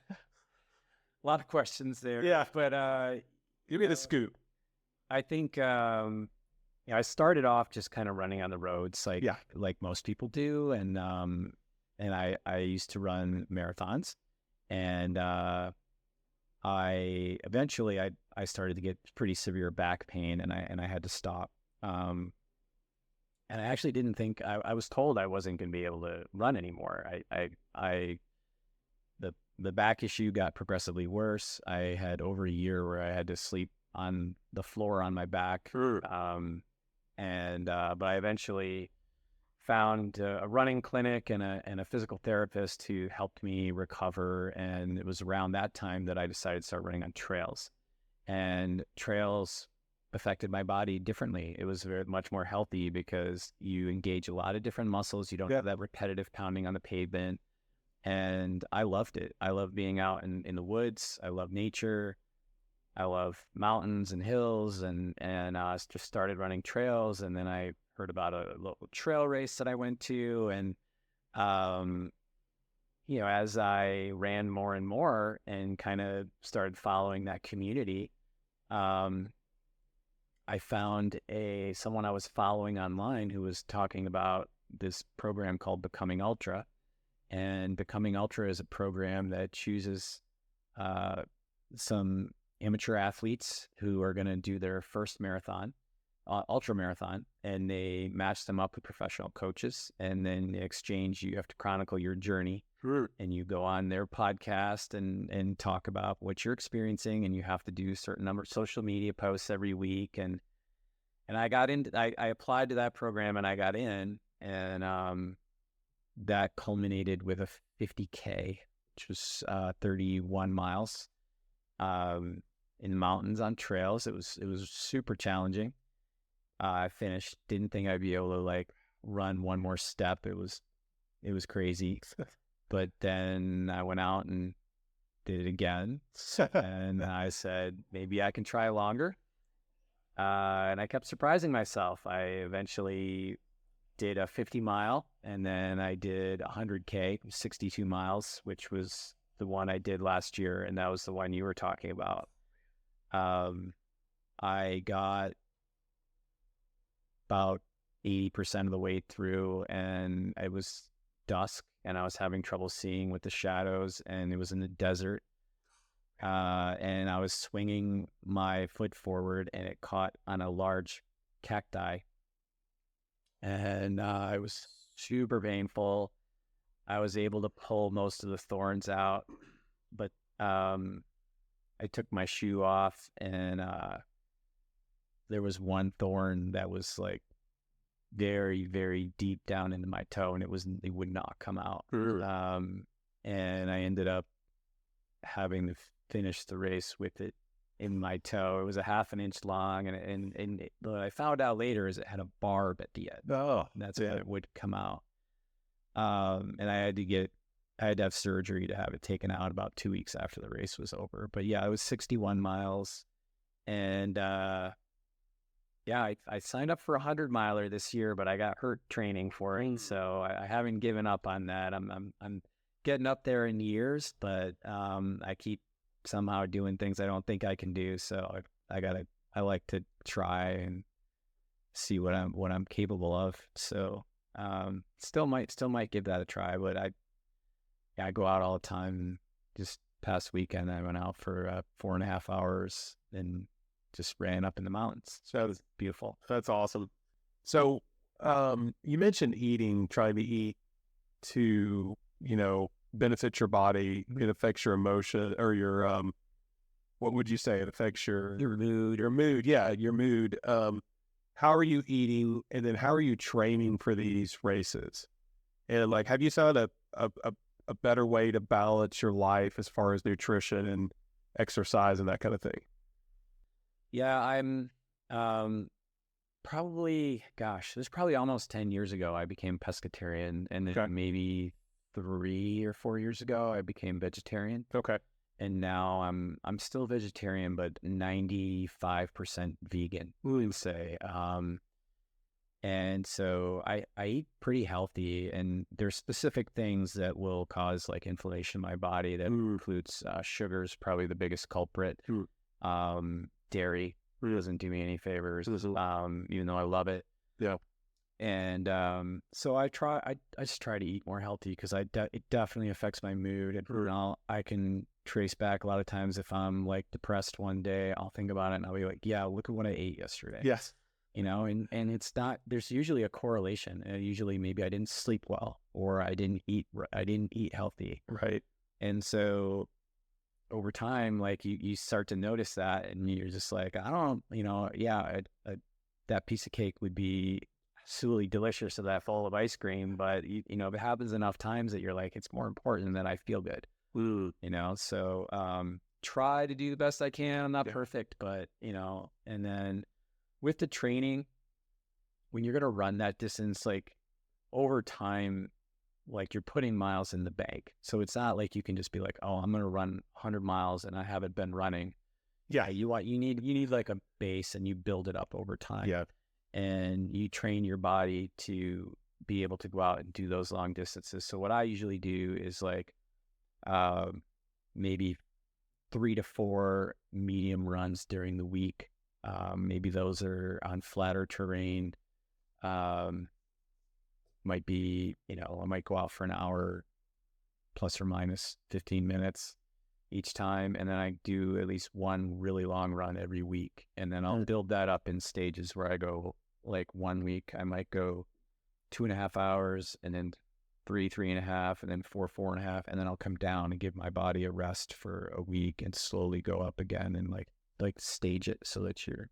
lot of questions there. Yeah. But give me the scoop. I think I started off just kind of running on the roads like most people do, and I used to run marathons, and I eventually started to get pretty severe back pain, and I had to stop. And I actually didn't think I was told I wasn't going to be able to run anymore. The the back issue got progressively worse. I had over a year where I had to sleep on the floor on my back. But I eventually found a running clinic and a physical therapist who helped me recover. And it was around that time that I decided to start running on trails. And trails affected my body differently. It was very much more healthy because you engage a lot of different muscles. You don't have that repetitive pounding on the pavement. And I loved it. I love being out in the woods. I love nature. I love mountains and hills, and I just started running trails. And then I heard about a local trail race that I went to. And, as I ran more and more and kind of started following that community, I found someone I was following online who was talking about this program called Becoming Ultra. And Becoming Ultra is a program that chooses some amateur athletes who are going to do their first marathon, ultra marathon, and they match them up with professional coaches. And then in exchange, you have to chronicle your journey. And you go on their podcast and talk about what you're experiencing, and you have to do a certain number of social media posts every week. And I applied to that program, and I got in, and that culminated with a 50K, which was 31 miles in the mountains on trails. It was super challenging. I finished, didn't think I'd be able to run one more step. It was crazy. But then I went out and did it again. And I said, maybe I can try longer. And I kept surprising myself. I eventually did a 50-mile, and then I did 100K, 62 miles, which was the one I did last year, and that was the one you were talking about. I got about 80% of the way through, and it was dusk, and I was having trouble seeing with the shadows, and it was in the desert. And I was swinging my foot forward, and it caught on a large cacti. And it was super painful. I was able to pull most of the thorns out, but I took my shoe off, and there was one thorn that was very, very deep down into my toe, and it would not come out. And I ended up having to finish the race with it in my toe. It was a half an inch long, and what I found out later is it had a barb at the end. Oh, and that's when it would come out. And I had to have surgery to have it taken out about 2 weeks after the race was over. But yeah, it was 61 miles, and I signed up for a 100-miler this year, but I got hurt training for it, so I haven't given up on that. I'm getting up there in years, but I keep somehow doing things I don't think I can do. So I like to try and see what I'm capable of. So still might give that a try, but I go out all the time. And just past weekend, I went out for 4.5 hours and just ran up in the mountains. So it was beautiful. That's awesome. So you mentioned trying to eat to, benefit your body. It affects your emotion, or your, what would you say? It affects your mood. Your mood. Yeah, your mood. How are you eating? And then how are you training for these races? And have you found a better way to balance your life as far as nutrition and exercise and that kind of thing? Yeah, I'm probably, it was probably almost 10 years ago I became pescatarian, and then maybe 3 or 4 years ago I became vegetarian. Okay. And now I'm still vegetarian, but 95% vegan, we would say. And so I eat pretty healthy, and there's specific things that will cause inflammation in my body that includes sugar's probably the biggest culprit. Dairy doesn't do me any favors, even though I love it. Yeah. And so I just try to eat more healthy, because it definitely affects my mood. And I can trace back a lot of times if I'm depressed one day, I'll think about it and I'll be yeah, look at what I ate yesterday. Yes. And it's not, there's usually a correlation. Usually maybe I didn't sleep well, or I didn't eat healthy. Right. And so over time, like you start to notice that, and you're just like, I don't, that piece of cake would be absolutely delicious to that full of ice cream. But if it happens enough times that you're like, it's more important that I feel good, so try to do the best I can. I'm not perfect, but, and then with the training, when you're going to run that distance, like over time, like you're putting miles in the bank. So it's not like you can just be like, oh, I'm going to run 100 miles and I haven't been running. Yeah. You need like a base, and you build it up over time. Yeah. And you train your body to be able to go out and do those long distances. So what I usually do is like, maybe 3 to 4 medium runs during the week. Maybe those are on flatter terrain. Might be, I might go out for an hour plus or minus 15 minutes each time. And then I do at least one really long run every week. And then I'll build that up in stages where I go like 1 week, I might go 2.5 hours, and then 3.5, and then 4.5. And then I'll come down and give my body a rest for a week and slowly go up again, and like stage it so that you're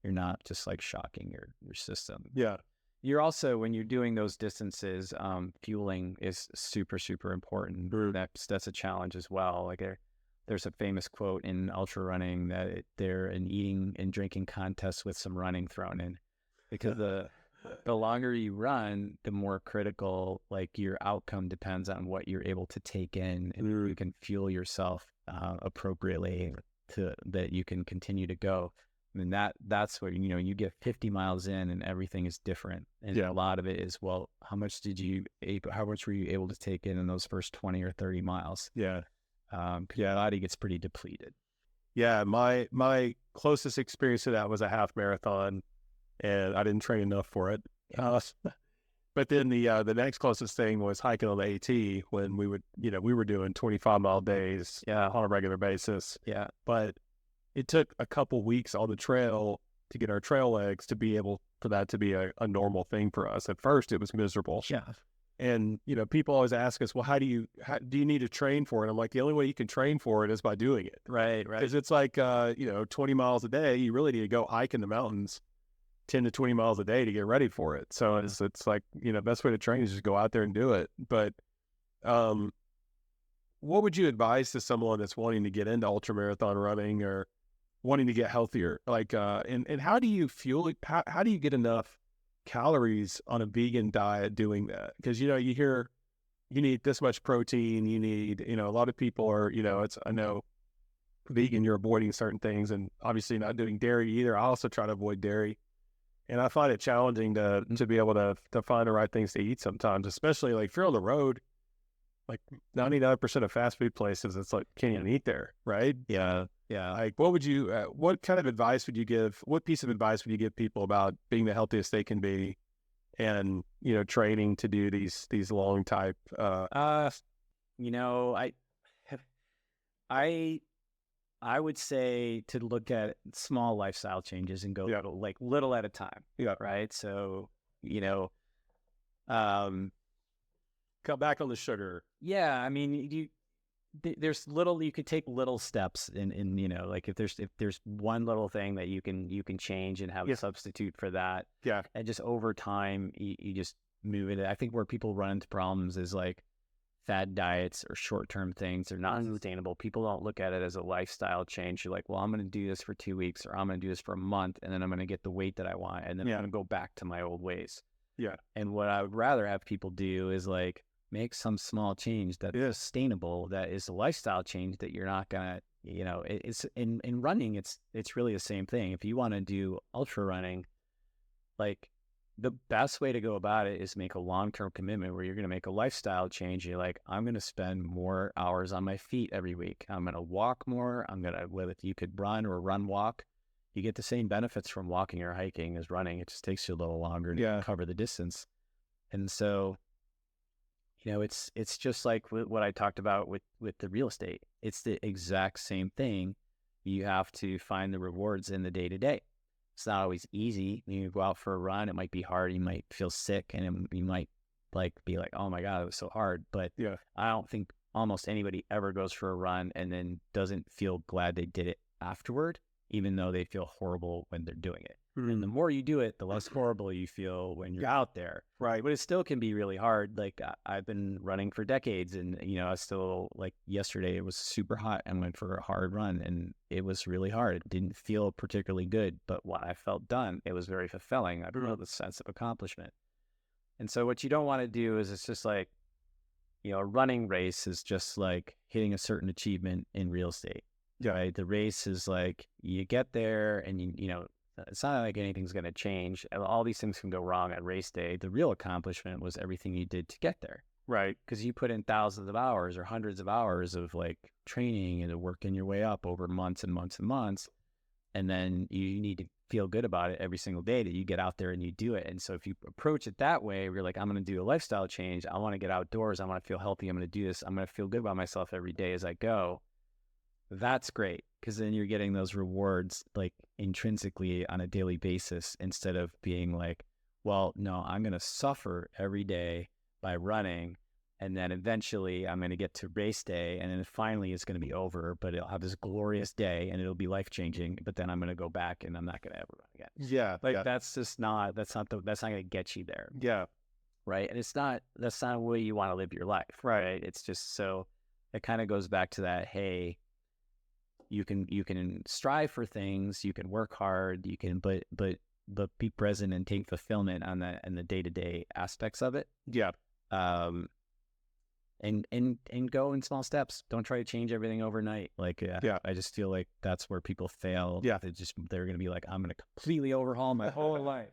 not just like shocking your system. Yeah. You're also, when you're doing those distances, fueling is super, super important. That's a challenge as well. Like there's a famous quote in ultra running that they're an eating and drinking contest with some running thrown in, because the longer you run, the more critical like your outcome depends on what you're able to take in, and you can fuel yourself appropriately to that you can continue to go. I mean, that's where, you get 50 miles in and everything is different. And a lot of it is, well, how much were you able to take in those first 20 or 30 miles? Yeah. Your body gets pretty depleted. Yeah. My closest experience to that was a half marathon, and I didn't train enough for it. But then the next closest thing was hiking on the AT, when we were doing 25-mile days on a regular basis. Yeah. But it took a couple weeks on the trail to get our trail legs to be able for that to be a normal thing for us. At first, it was miserable. Yeah. And, people always ask us, well, how do you need to train for it? I'm like, the only way you can train for it is by doing it. Right. Because it's like, 20 miles a day, you really need to go hike in the mountains 10 to 20 miles a day to get ready for it. So it's like, best way to train is just go out there and do it. But, what would you advise to someone that's wanting to get into ultramarathon running or wanting to get healthier? Like, and how do you fuel it? How do you get enough calories on a vegan diet doing that? Because, you hear you need this much protein, you need, a lot of people are, I know vegan, you're avoiding certain things, and obviously not doing dairy either. I also try to avoid dairy. And I find it challenging to be able to find the right things to eat sometimes, especially like if you're on the road, like 99% of fast food places, it's like, can't even eat there. Right. Yeah. Yeah. Like, what kind of advice would you give? What piece of advice would you give people about being the healthiest they can be, and, training to do these long type, I would say to look at small lifestyle changes and go little at a time. Yeah. Right. So, cut back on the sugar. Yeah. I mean, there's you could take little steps in like if there's one little thing that you can change and have a substitute for that. Yeah. And just over time, you just move it. I think where people run into problems is like fad diets or short-term things. They're not sustainable. People don't look at it as a lifestyle change. You're like, well, I'm going to do this for 2 weeks, or I'm going to do this for a month, and then I'm going to get the weight that I want, and then I'm going to go back to my old ways. Yeah. And what I would rather have people do is like make some small change that's sustainable, that is a lifestyle change that you're not going to, it's in running, it's really the same thing. If you want to do ultra running, like the best way to go about it is make a long-term commitment where you're going to make a lifestyle change. You're like, I'm going to spend more hours on my feet every week. I'm going to walk more. Whether you could run or walk, you get the same benefits from walking or hiking as running. It just takes you a little longer to cover the distance. And so, it's just like what I talked about with the real estate. It's the exact same thing. You have to find the rewards in the day-to-day. It's not always easy. You go out for a run, it might be hard. You might feel sick, and you might be like, oh my God, it was so hard. But I don't think almost anybody ever goes for a run and then doesn't feel glad they did it afterward, even though they feel horrible when they're doing it. And the more you do it, the less horrible you feel when you're out there. Right. But it still can be really hard. Like I've been running for decades, and I still, like yesterday, it was super hot and went for a hard run, and it was really hard. It didn't feel particularly good, but when I felt done, it was very fulfilling. I felt the sense of accomplishment. And so what you don't want to do is, it's just like, a running race is just like hitting a certain achievement in real estate. Yeah. Right? The race is like, you get there and it's not like anything's going to change. All these things can go wrong at race day. The real accomplishment was everything you did to get there. Right. Because you put in thousands of hours or hundreds of hours of like training and working your way up over months and months and months. And then you need to feel good about it every single day that you get out there and you do it. And so if you approach it that way, you're like, I'm going to do a lifestyle change. I want to get outdoors. I want to feel healthy. I'm going to do this. I'm going to feel good about myself every day as I go. That's great, because then you're getting those rewards like intrinsically on a daily basis, instead of being like, well, no, I'm going to suffer every day by running, and then eventually I'm going to get to race day, and then finally it's going to be over, but it'll have this glorious day and it'll be life-changing, but then I'm going to go back and I'm not going to ever run again. Yeah. Like that's not going to get you there. Yeah. Right. And that's not the way you want to live your life. Right. It's just, so it kind of goes back to that, hey, you can strive for things, you can work hard, you can, but be present and take fulfillment on that and the day-to-day aspects of it. Yeah. And go in small steps. Don't try to change everything overnight. Like, I just feel like that's where people fail. Yeah. They're going to be like, I'm going to completely overhaul my whole life.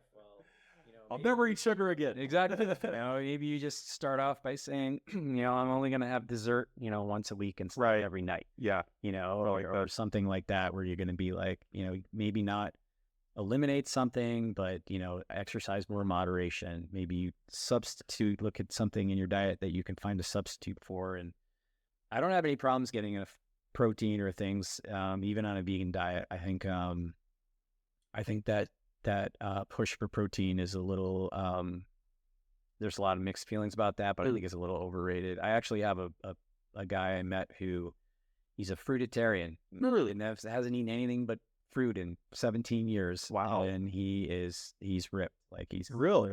I'll never eat sugar again. Exactly. Maybe you just start off by saying, I'm only going to have dessert, once a week instead of every night. Yeah. Or something like that, where you're going to be like, maybe not eliminate something, but, exercise more moderation. Maybe you look at something in your diet that you can find a substitute for. And I don't have any problems getting enough protein or things, even on a vegan diet. I think that push for protein is a little, there's a lot of mixed feelings about that, but I think it's a little overrated. I actually have a guy I met who, he's a fruitarian. Literally. And hasn't eaten anything but fruit in 17 years. Wow. And he's ripped. Like, he's really,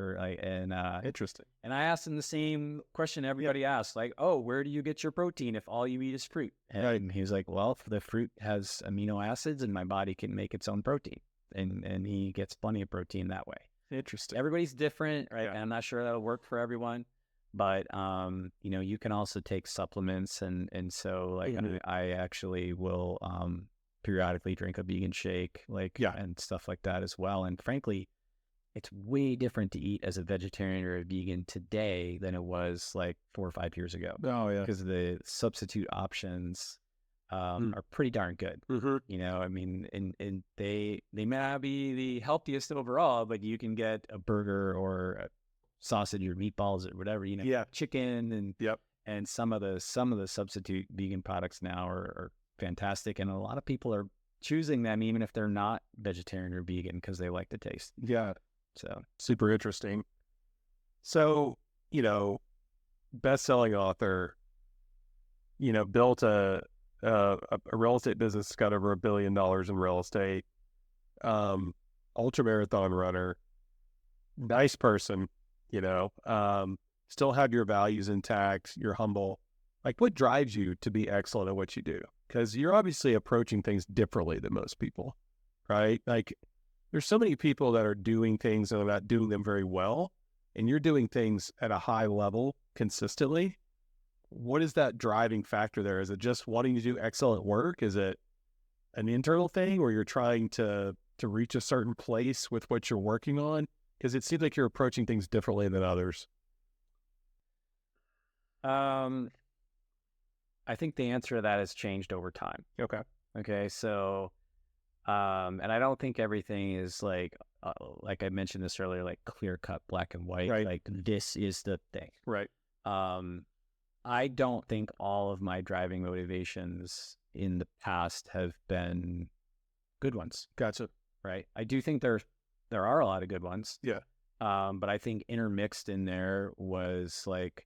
interesting. And I asked him the same question everybody asks, like, oh, where do you get your protein if all you eat is fruit? And he's like, well, the fruit has amino acids and my body can make its own protein. And he gets plenty of protein that way. Interesting. Everybody's different, right? Yeah. And I'm not sure that'll work for everyone, but you can also take supplements, and so like I actually will periodically drink a vegan shake, and stuff like that as well. And frankly, it's way different to eat as a vegetarian or a vegan today than it was like 4 or 5 years ago. Oh yeah, because the substitute options are pretty darn good. And they may not be the healthiest overall, but you can get a burger or a sausage or meatballs or whatever, chicken and some of the substitute vegan products now are fantastic. And a lot of people are choosing them even if they're not vegetarian or vegan because they like the taste. Yeah. So super interesting. So, best-selling author, built a real estate business, got over $1 billion in real estate, ultra marathon runner, nice person, still have your values intact. You're humble. Like, what drives you to be excellent at what you do? Because you're obviously approaching things differently than most people, right? Like, there's so many people that are doing things and are not doing them very well, and you're doing things at a high level consistently. What is that driving factor there? Is it just wanting to do excellent work? Is it an internal thing where you're trying to reach a certain place with what you're working on? Because it seems like you're approaching things differently than others. I think the answer to that has changed over time. Okay. So, and I don't think everything is like I mentioned this earlier, like clear cut, black and white. Right. Like, this is the thing. Right. I don't think all of my driving motivations in the past have been good ones. Gotcha. Right. I do think there are a lot of good ones. Yeah. But I think intermixed in there was like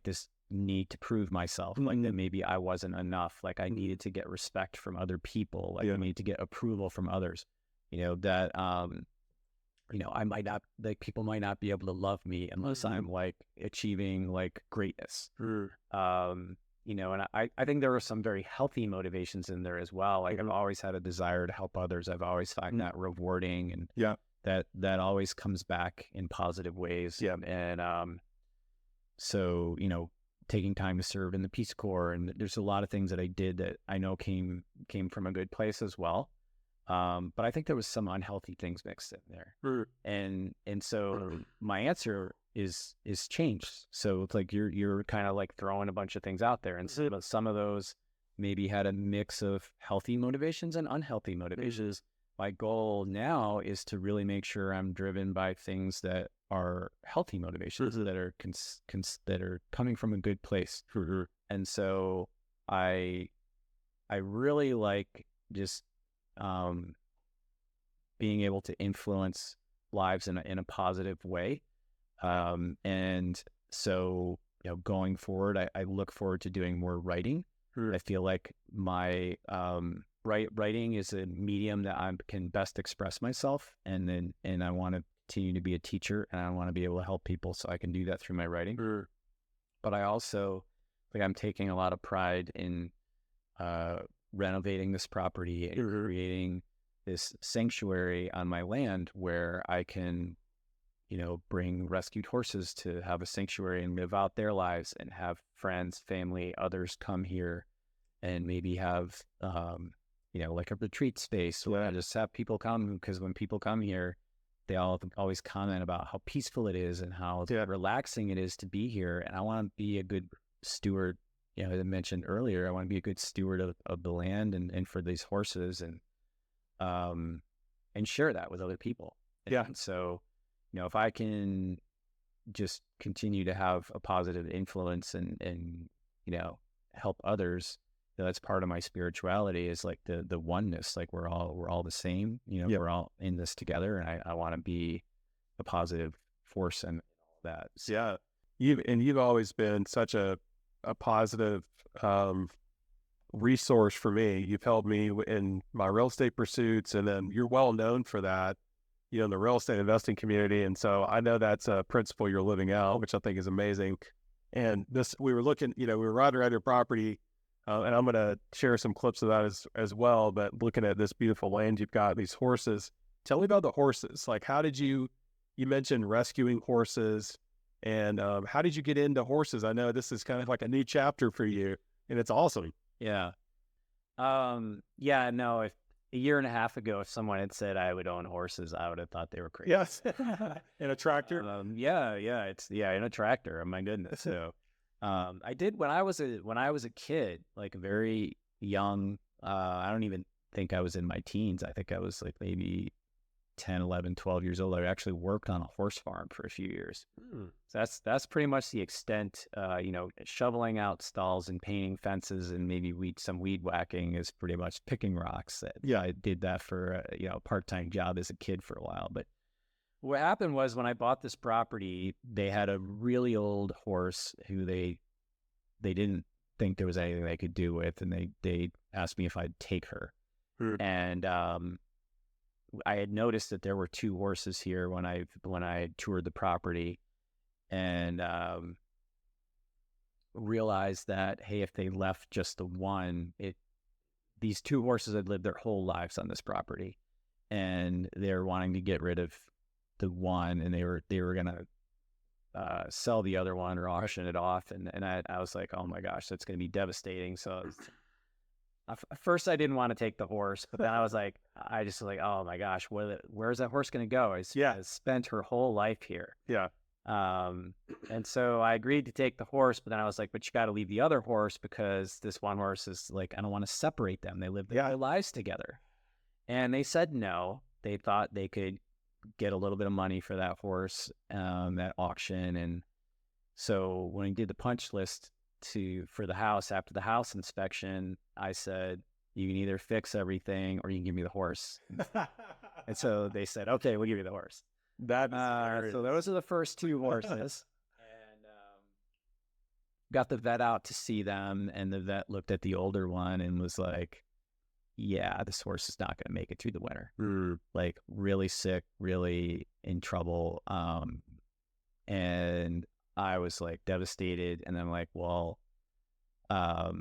this need to prove myself, like that maybe I wasn't enough, like I needed to get respect from other people, like I needed to get approval from others, that I might not, like, people might not be able to love me unless I'm like achieving like greatness. And I think there were some very healthy motivations in there as well. Like I've always had a desire to help others. I've always found that rewarding, and that always comes back in positive ways. And so, taking time to serve in the Peace Corps, and there's a lot of things that I did that I know came from a good place as well. But I think there was some unhealthy things mixed in there. And so my answer is changed. So it's like you're kind of like throwing a bunch of things out there, and some of those maybe had a mix of healthy motivations and unhealthy motivations. My goal now is to really make sure I'm driven by things that are healthy motivations, that are that are coming from a good place. And so I really like just being able to influence lives in a positive way. And so, going forward, I look forward to doing more writing. I feel like my writing is a medium that I can best express myself, and I want to continue to be a teacher, and I want to be able to help people, so I can do that through my writing. But I also, like, I'm taking a lot of pride in renovating this property and creating this sanctuary on my land where I can, bring rescued horses to have a sanctuary and live out their lives, and have friends, family, others come here and maybe have, like a retreat space where I just have people come, because when people come here, they always comment about how peaceful it is and how relaxing it is to be here. And I want to be a good steward. As I mentioned earlier, I want to be a good steward of the land and for these horses, and share that with other people. And so, if I can just continue to have a positive influence and help others, that's part of my spirituality, is like the oneness. Like we're all the same. We're all in this together, and I want to be a positive force and all that. So. You've always been such a positive resource for me. You've helped me in my real estate pursuits, and then you're well known for that, in the real estate investing community. And so I know that's a principle you're living out, which I think is amazing. And we were looking, we were riding around your property, and I'm going to share some clips of that as well. But looking at this beautiful land you've got, these horses. Tell me about the horses. Like, how did you mentioned rescuing horses, and how did you get into horses? I know this is kind of like a new chapter for you, and it's awesome. Yeah. No, if a year and a half ago, if someone had said I would own horses, I would have thought they were crazy. Yes. In a tractor? In a tractor. Oh my goodness. So, I did when I was a kid, like very young. I don't even think I was in my teens. I think I was like maybe 10, 11, 12 years old. I actually worked on a horse farm for a few years. So that's pretty much the extent. Shoveling out stalls and painting fences and maybe some weed whacking is pretty much picking rocks. I did that for a part-time job as a kid for a while. But what happened was, when I bought this property, they had a really old horse who they didn't think there was anything they could do with, and they asked me if I'd take her. And I had noticed that there were two horses here when I toured the property, and realized that, hey, if they left just the one, these two horses had lived their whole lives on this property, and they're wanting to get rid of the one, and they were gonna sell the other one or auction it off, and I was like, oh my gosh, that's gonna be devastating. So at first I didn't want to take the horse, but then I was like, oh my gosh, where's that horse going to go? Has spent her whole life here. Yeah. And so I agreed to take the horse, but then I was like, but you got to leave the other horse, because this one horse is like, I don't want to separate them. They live their lives together. And they said no. They thought they could get a little bit of money for that horse at auction. And so when we did the punch list for the house, after the house inspection, I said, you can either fix everything or you can give me the horse. And so they said, okay, we'll give you the horse. That is so those are the first two horses. got the vet out to see them, and the vet looked at the older one and was like, yeah, this horse is not going to make it through the winter. Like really sick, really in trouble. And I was like devastated. And I'm like, well, got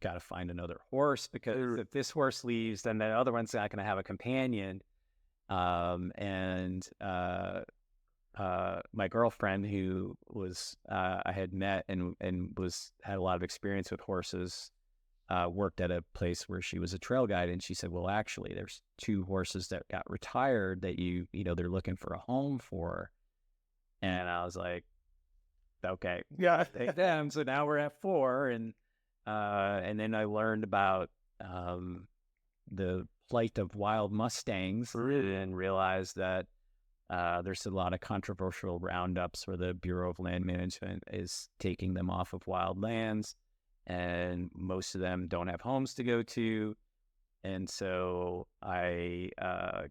to find another horse, because if this horse leaves, then the other one's not going to have a companion. My girlfriend, who was I had met and had a lot of experience with horses, worked at a place where she was a trail guide, and she said, well, actually, there's 2 horses that got retired that they're looking for a home for. And I was like, okay, yeah, take them. So now we're at 4, and then I learned about the plight of wild mustangs, and realized that there's a lot of controversial roundups where the Bureau of Land Management is taking them off of wild lands, and most of them don't have homes to go to. And so I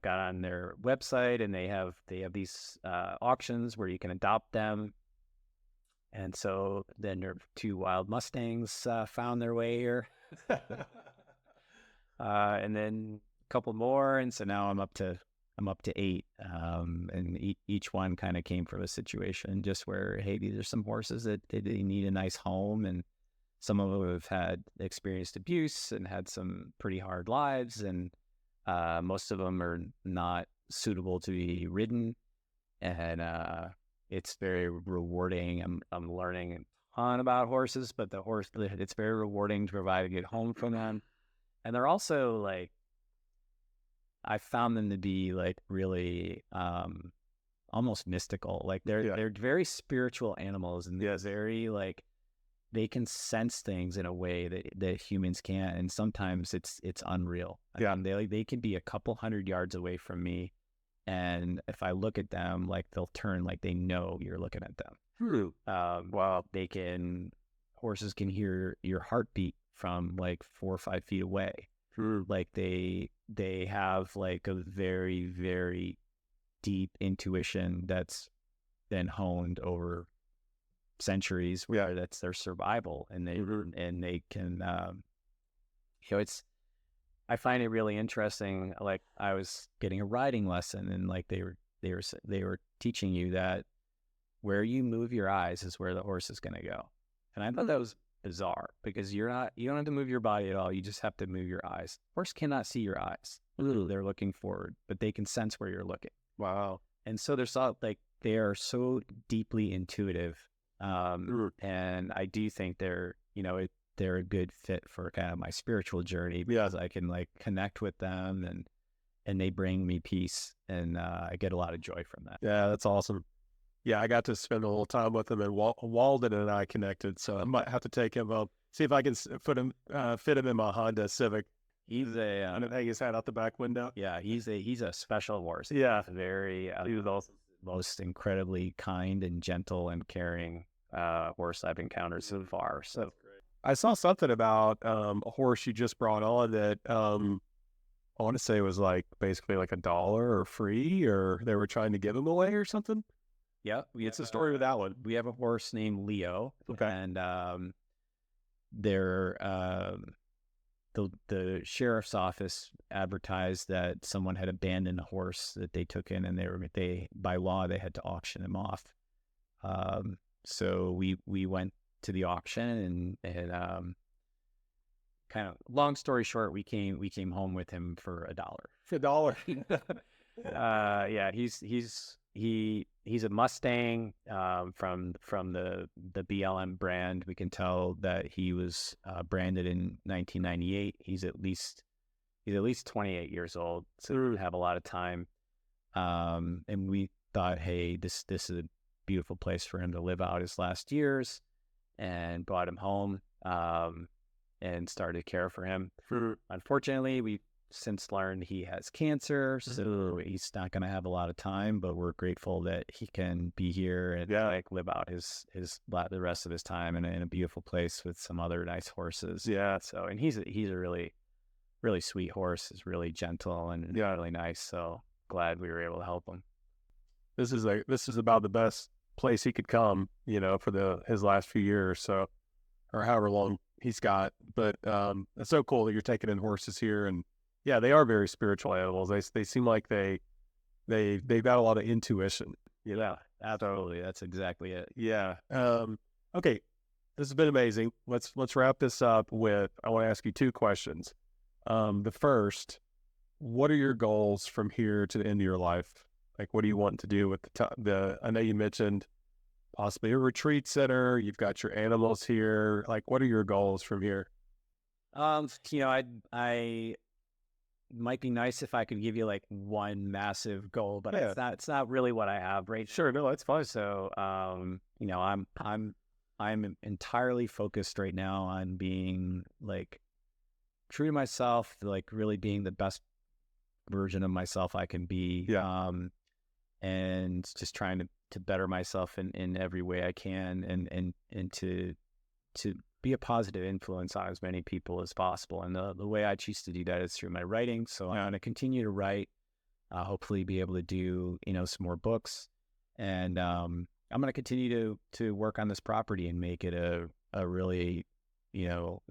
got on their website, and they have these auctions where you can adopt them. And so then there 2 wild mustangs found their way here, and then a couple more, and so now I'm up to 8. And each one kind of came from a situation just where, hey, these are some horses that they need a nice home, and some of them have had experienced abuse and had some pretty hard lives, and most of them are not suitable to be ridden. And it's very rewarding. I'm learning a ton about horses, but it's very rewarding to provide a good home for them. And they're also like, I found them to be like really almost mystical. Like they're very spiritual animals, and they're very like, they can sense things in a way that humans can't, and sometimes it's unreal. I mean, they can be a couple hundred yards away from me, and if I look at them, like they'll turn like they know you're looking at them. Horses can hear your heartbeat from like 4 or 5 feet away. Like they have like a very, very deep intuition that's been honed over centuries, where that's their survival, and they can I find it really interesting. Like I was getting a riding lesson, and like they were teaching you that where you move your eyes is where the horse is going to go. And I thought that was bizarre, because you don't have to move your body at all. You just have to move your eyes. Horse cannot see your eyes. They're looking forward, but they can sense where you're looking. Wow. And so they are so deeply intuitive. And I do think they're a good fit for kind of my spiritual journey, because I can like connect with them, and they bring me peace, and I get a lot of joy from that. Yeah, that's awesome. Yeah, I got to spend a little time with him, and Walden and I connected, so I might have to take him up, see if I can fit him in my Honda Civic. He's and hang his hat out the back window. Yeah, he's a special horse. Yeah, very he was also most incredibly kind and gentle and caring horse I've encountered so far. So I saw something about a horse you just brought on that I want to say was like basically like $1 or free, or they were trying to give him away or something. Yeah, it's a story with that one. We have a horse named Leo, and the sheriff's office advertised that someone had abandoned a horse that they took in, and they by law they had to auction him off. So we went to the auction, and kind of long story short, we came home with him for $1. Yeah, he's a Mustang from the BLM brand. We can tell that he was branded in 1998. He's at least 28 years old, so we have a lot of time. And we thought, hey, this is a beautiful place for him to live out his last years, and brought him home and started to care for him. Unfortunately, we since learned he has cancer, so he's not going to have a lot of time, but we're grateful that he can be here and like live out the rest of his time in a beautiful place with some other nice horses. Yeah. So, and he's a really, really sweet horse. He's really gentle and really nice. So glad we were able to help him. This is about the best place he could come, for his last few years, so, or however long he's got. But it's so cool that you're taking in horses here, and yeah, they are very spiritual animals. They seem like they've got a lot of intuition. Yeah, absolutely. That's exactly it. Yeah. Okay, this has been amazing. Let's wrap this up with, I want to ask you two questions. The first, what are your goals from here to the end of your life? Like, what do you want to do with I know you mentioned possibly a retreat center. You've got your animals here. Like, what are your goals from here? I might be nice if I could give you like one massive goal, but it's not really what I have right. Sure. No, that's fine. So, I'm entirely focused right now on being like true to myself, like really being the best version of myself I can be. Yeah. And just trying to better myself in every way I can, and to be a positive influence on as many people as possible. And the way I choose to do that is through my writing. So I'm going to continue to write, hopefully be able to do, some more books. And I'm going to continue to work on this property and make it a really,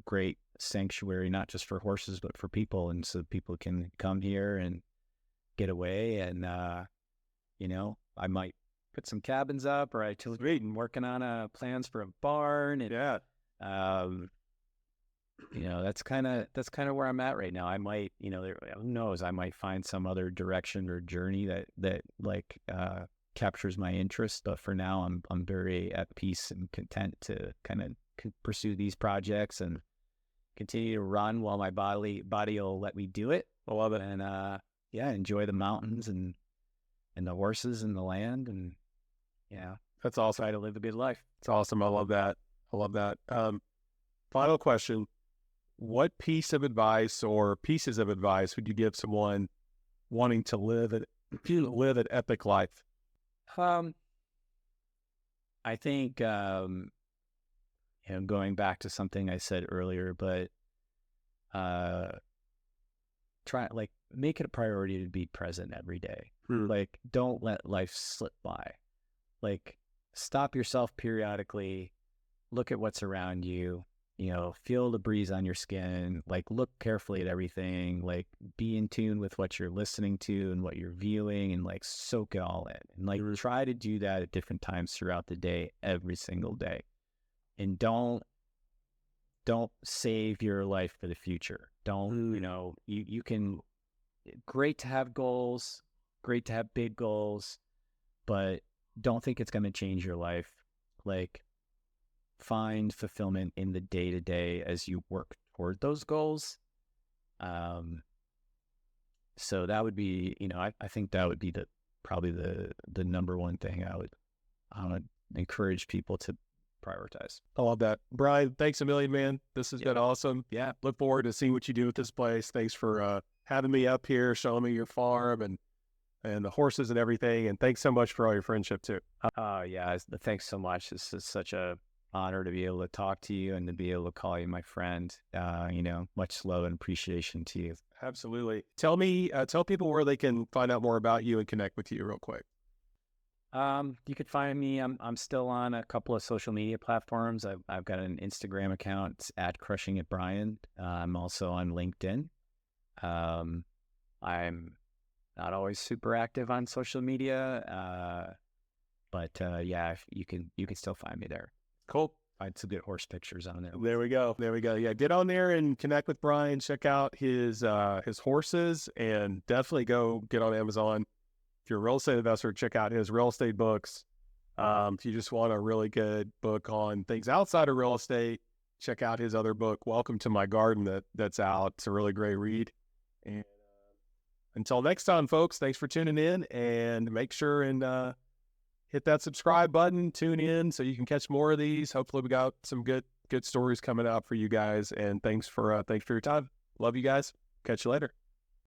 great sanctuary, not just for horses, but for people. And so people can come here and get away. And, I might put some cabins up, or I'm working on plans for a barn. And, that's kind of where I'm at right now. I might, who knows, I might find some other direction or journey that like captures my interest. But for now, I'm very at peace and content to kind of pursue these projects and continue to run while my body will let me do it. I love it. And enjoy the mountains and the horses and the land, and that's awesome. Try to live a good life. It's awesome. I love that. Final question: what piece of advice or pieces of advice would you give someone wanting to live an epic life? I think going back to something I said earlier, but make it a priority to be present every day. Like, don't let life slip by. Like, stop yourself periodically, look at what's around you, feel the breeze on your skin, like look carefully at everything, like be in tune with what you're listening to and what you're viewing, and like soak it all in. And like try to do that at different times throughout the day, every single day. And don't save your life for the future. Don't, you can, great to have goals, great to have big goals, but don't think it's going to change your life. Like, find fulfillment in the day-to-day as you work toward those goals. So that would be, I think that would be probably the number one thing I would encourage people to prioritize. I love that. Brian, thanks a million, man. This has been awesome. Yeah. Look forward to seeing what you do with this place. Thanks for having me up here, showing me your farm and the horses and everything. And thanks so much for all your friendship too. Thanks so much. This is such a honor to be able to talk to you and to be able to call you my friend. Much love and appreciation to you. Absolutely. Tell people where they can find out more about you and connect with you real quick. You could find me. I'm still on a couple of social media platforms. I've got an Instagram account. It's at Crushing It Brian. I'm also on LinkedIn. I'm not always super active on social media, but you can still find me there. Cool. Find some good horse pictures on there. There we go. Yeah, get on there and connect with Brian. Check out his horses, and definitely go get on Amazon. If you're a real estate investor, check out his real estate books. If you just want a really good book on things outside of real estate, check out his other book, Welcome to My Garden, that's out. It's a really great read. And until next time, folks, thanks for tuning in, and make sure and hit that subscribe button, tune in so you can catch more of these. Hopefully we got some good stories coming out for you guys, and thanks for your time. Love you guys. Catch you later.